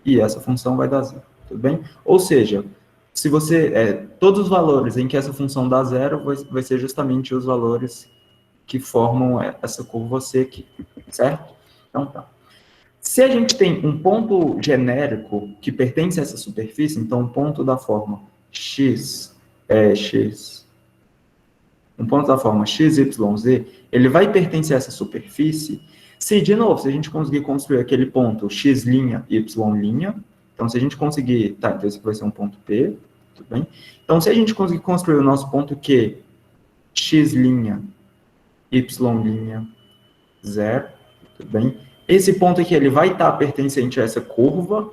e essa função vai dar zero, tudo bem? Ou seja, se você, todos os valores em que essa função dá zero, vai ser justamente os valores que formam essa curva C aqui, certo? Então, tá. Se a gente tem um ponto genérico que pertence a essa superfície, então um ponto da forma um ponto da forma x, y, z, ele vai pertencer a essa superfície, se, de novo, se a gente conseguir construir aquele ponto x', y', então se a gente conseguir, tá, então esse aqui vai ser um ponto P, tudo bem? Então, se a gente conseguir construir o nosso ponto Q, x', y', 0, tudo bem? Esse ponto aqui, ele vai estar pertencente a essa curva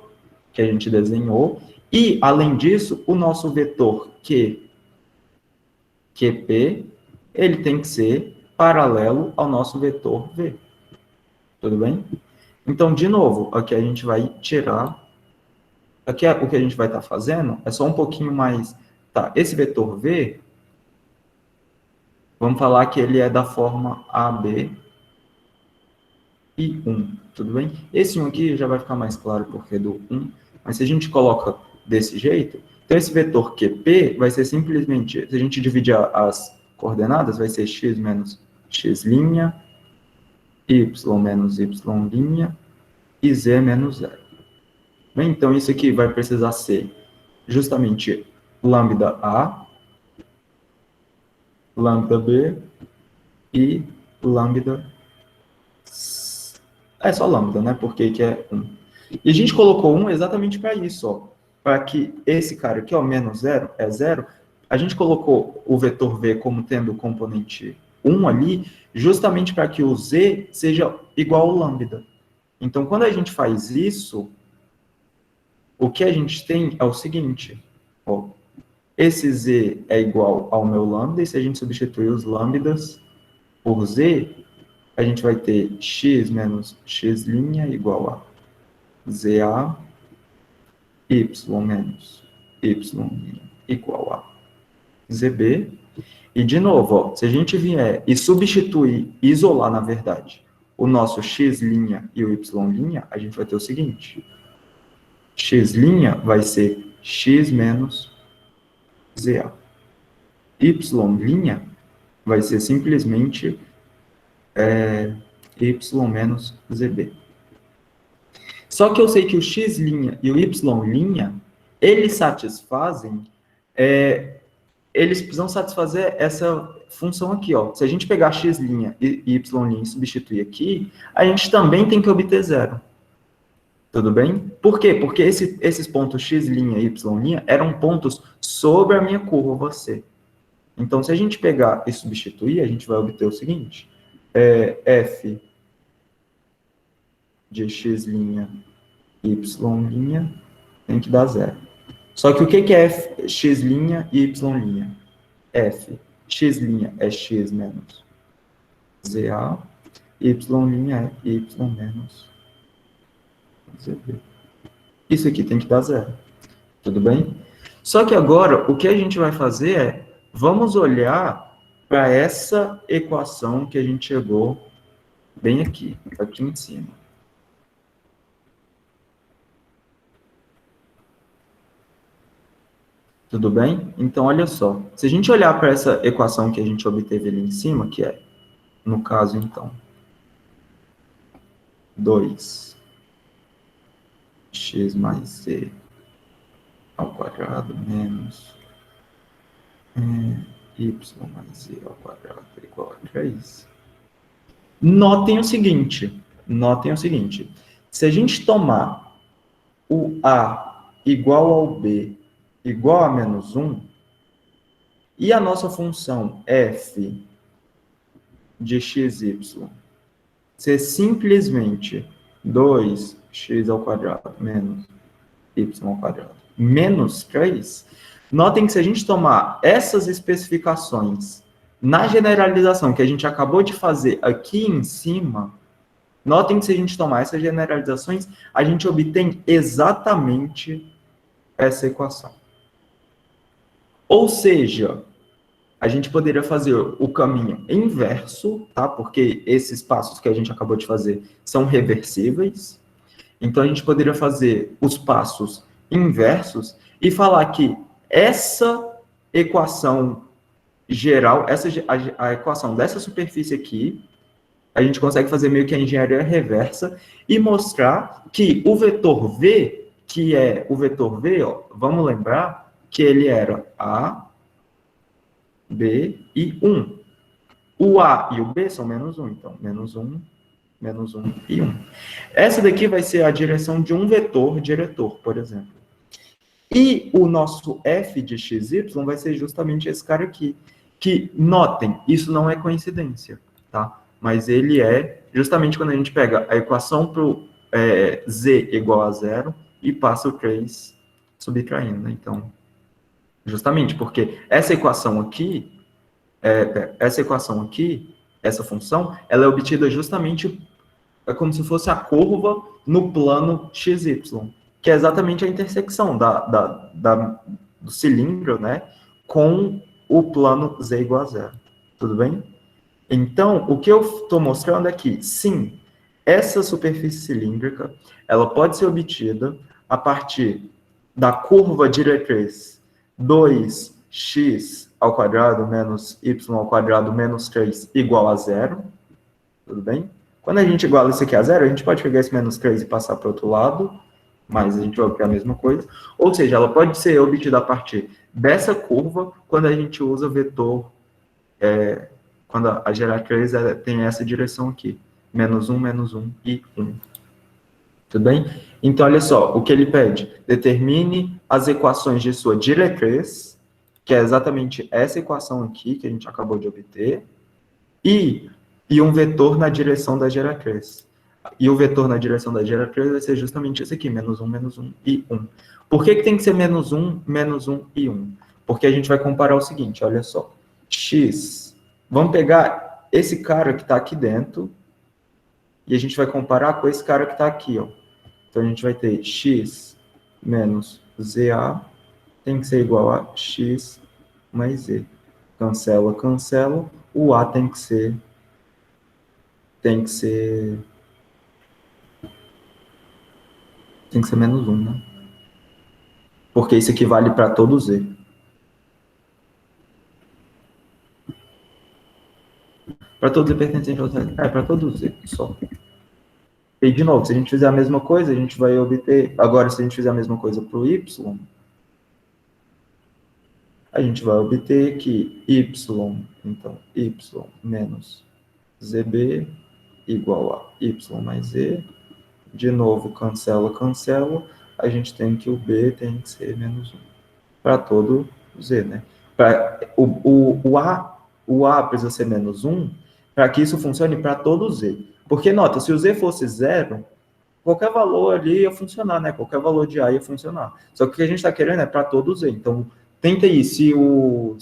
que a gente desenhou, e, além disso, o nosso vetor QP, ele tem que ser paralelo ao nosso vetor V. Tudo bem? Então, de novo, aqui a gente vai tirar... Aqui o que a gente vai estar fazendo é só um pouquinho mais... Tá, esse vetor V, vamos falar que ele é da forma AB e 1, tudo bem? Esse 1 aqui já vai ficar mais claro porque é do 1, mas se a gente coloca desse jeito, então esse vetor QP vai ser simplesmente, se a gente dividir as coordenadas, vai ser x menos x', y menos y' e z menos 0. Bem, então isso aqui vai precisar ser justamente lambda A, lambda B e lambda... É só lambda, né? Porque que é 1. E a gente colocou 1 exatamente para isso, ó. Para que esse cara aqui, ó, menos 0, é 0. A gente colocou o vetor V como tendo o componente 1 ali, justamente para que o Z seja igual ao lambda. Então, quando a gente faz isso, o que a gente tem é o seguinte, ó. Esse Z é igual ao meu lambda, e se a gente substituir os lambdas por Z, a gente vai ter x menos x' igual a ZA, y menos y' igual a ZB. E, de novo, ó, se a gente vier e substituir, isolar, na verdade, o nosso x' e o y', a gente vai ter o seguinte. X' vai ser x menos ZA. Y' vai ser simplesmente y menos ZB. Só que eu sei que o x' e o y', eles satisfazem, eles precisam satisfazer essa função aqui, ó. Se a gente pegar x' e y' e substituir aqui, a gente também tem que obter 0. Tudo bem? Por quê? Porque esses pontos x' e y' eram pontos sobre a minha curva C. Então, se a gente pegar e substituir, a gente vai obter o seguinte. F de x', y' tem que dar 0. Só que o que é x' e y'? F. X' é x menos ZA, y' é y menos ZB. Isso aqui tem que dar 0. Tudo bem? Só que agora, o que a gente vai fazer é, vamos olhar para essa equação que a gente chegou bem aqui em cima. Tudo bem? Então, olha só. Se a gente olhar para essa equação que a gente obteve ali em cima, que é, no caso, então, 2x mais z ao quadrado menos y mais z ao quadrado igual a 3. Notem o seguinte, se a gente tomar o a igual ao b igual a menos 1, e a nossa função f de xy ser simplesmente 2x ao quadrado menos y ao quadrado menos 3, notem que se a gente tomar essas especificações na generalização que a gente acabou de fazer aqui em cima, notem que se a gente tomar essas generalizações, a gente obtém exatamente essa equação. Ou seja, a gente poderia fazer o caminho inverso, tá? Porque esses passos que a gente acabou de fazer são reversíveis. Então, a gente poderia fazer os passos inversos e falar que essa equação geral, a equação dessa superfície aqui, a gente consegue fazer meio que a engenharia reversa e mostrar que o vetor V, que é o vetor V, ó, vamos lembrar que ele era A, B e 1. O A e o B são menos 1, então, menos 1 e 1. Essa daqui vai ser a direção de um vetor diretor, por exemplo. E o nosso f de xy vai ser justamente esse cara aqui. Que, notem, isso não é coincidência, tá? Mas ele é justamente quando a gente pega a equação para o z igual a 0 e passa o 3 subtraindo, né? Então, justamente porque essa equação aqui, essa função, ela é obtida justamente como se fosse a curva no plano xy, que é exatamente a intersecção do cilindro, né, com o plano z igual a 0. Tudo bem? Então, o que eu estou mostrando é que, sim, essa superfície cilíndrica, ela pode ser obtida a partir da curva diretriz 2x ao quadrado menos y ao quadrado menos 3 igual a 0. Tudo bem? Quando a gente iguala isso aqui a 0, a gente pode pegar esse menos 3 e passar para o outro lado, mas a gente vai obter a mesma coisa. Ou seja, ela pode ser obtida a partir dessa curva quando a gente usa vetor, quando a geratriz tem essa direção aqui, menos 1 e 1. Tudo bem? Então, olha só, o que ele pede? Determine as equações de sua diretriz, que é exatamente essa equação aqui que a gente acabou de obter, e um vetor na direção da geratriz. E o vetor na direção da geratriz vai ser justamente esse aqui, menos 1 e 1. Por que tem que ser menos 1 e 1? Porque a gente vai comparar o seguinte, olha só. X, vamos pegar esse cara que está aqui dentro, e a gente vai comparar com esse cara que está aqui, ó. Então, a gente vai ter x menos ZA tem que ser igual a x mais z. Cancela, cancela. O A tem que ser menos 1, né? Porque isso aqui vale para todo Z. Para todo Z pertencente ao Z. Para todo Z, só. E, de novo, se a gente fizer a mesma coisa, a gente vai obter... Agora, se a gente fizer a mesma coisa para o Y, a gente vai obter que Y, então, Y menos ZB igual a Y mais Z. De novo, cancela, cancela. A gente tem que o B tem que ser menos 1. Para todo Z, né? O A precisa ser menos 1 para que isso funcione para todo Z. Porque, nota, se o Z fosse 0, qualquer valor ali ia funcionar, né? Qualquer valor de A ia funcionar. Só que o que a gente está querendo é para todo Z. Então, tenta aí, se o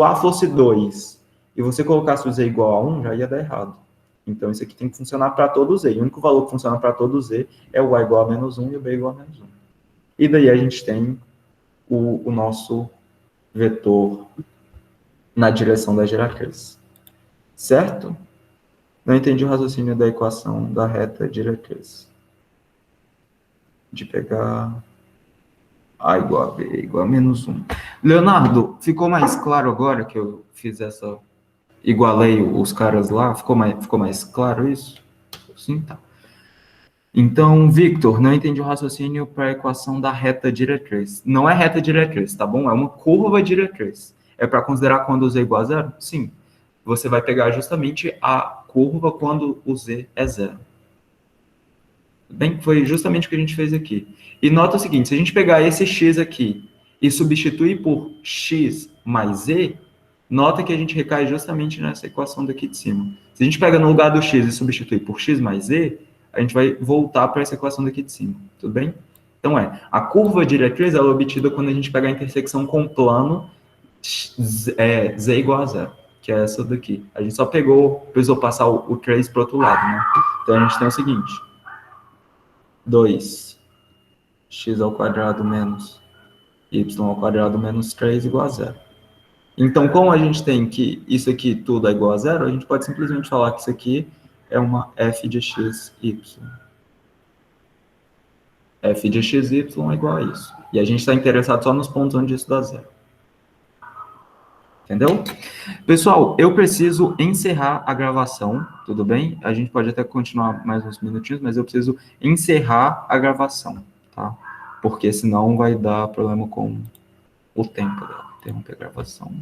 A fosse 2 e você colocasse o Z igual a 1, já ia dar errado. Então, isso aqui tem que funcionar para todo Z. E o único valor que funciona para todo Z é o A igual a menos 1 e o B igual a menos 1. E daí a gente tem o nosso vetor na direção da geratriz. Certo? Não entendi o raciocínio da equação da reta diretriz. De pegar A igual a B igual a menos 1. Leonardo, ficou mais claro agora que eu fiz essa... Igualei os caras lá? Ficou mais claro isso? Sim, tá. Então, Victor, não entendi o raciocínio para a equação da reta diretriz. Não é reta diretriz, tá bom? É uma curva diretriz. É para considerar quando o z é igual a zero? Sim. Você vai pegar justamente a curva quando o z é zero. Bem, foi justamente o que a gente fez aqui. E nota o seguinte, se a gente pegar esse x aqui e substituir por x mais z, nota que a gente recai justamente nessa equação daqui de cima. Se a gente pega no lugar do x e substituir por x mais z, a gente vai voltar para essa equação daqui de cima, tudo bem? Então a curva diretriz ela é obtida quando a gente pega a intersecção com o plano z igual a zero, que é essa daqui. A gente só precisou passar o 3 para o outro lado, né? Então a gente tem o seguinte, 2x ao quadrado menos y ao quadrado menos 3 igual a zero. Então, como a gente tem que isso aqui tudo é igual a zero, a gente pode simplesmente falar que isso aqui é uma f de x, y. F de x, y é igual a isso. E a gente está interessado só nos pontos onde isso dá zero. Entendeu? Pessoal, eu preciso encerrar a gravação, tudo bem? A gente pode até continuar mais uns minutinhos, mas eu preciso encerrar a gravação, tá? Porque senão vai dar problema com o tempo dela. Interromper a gravação.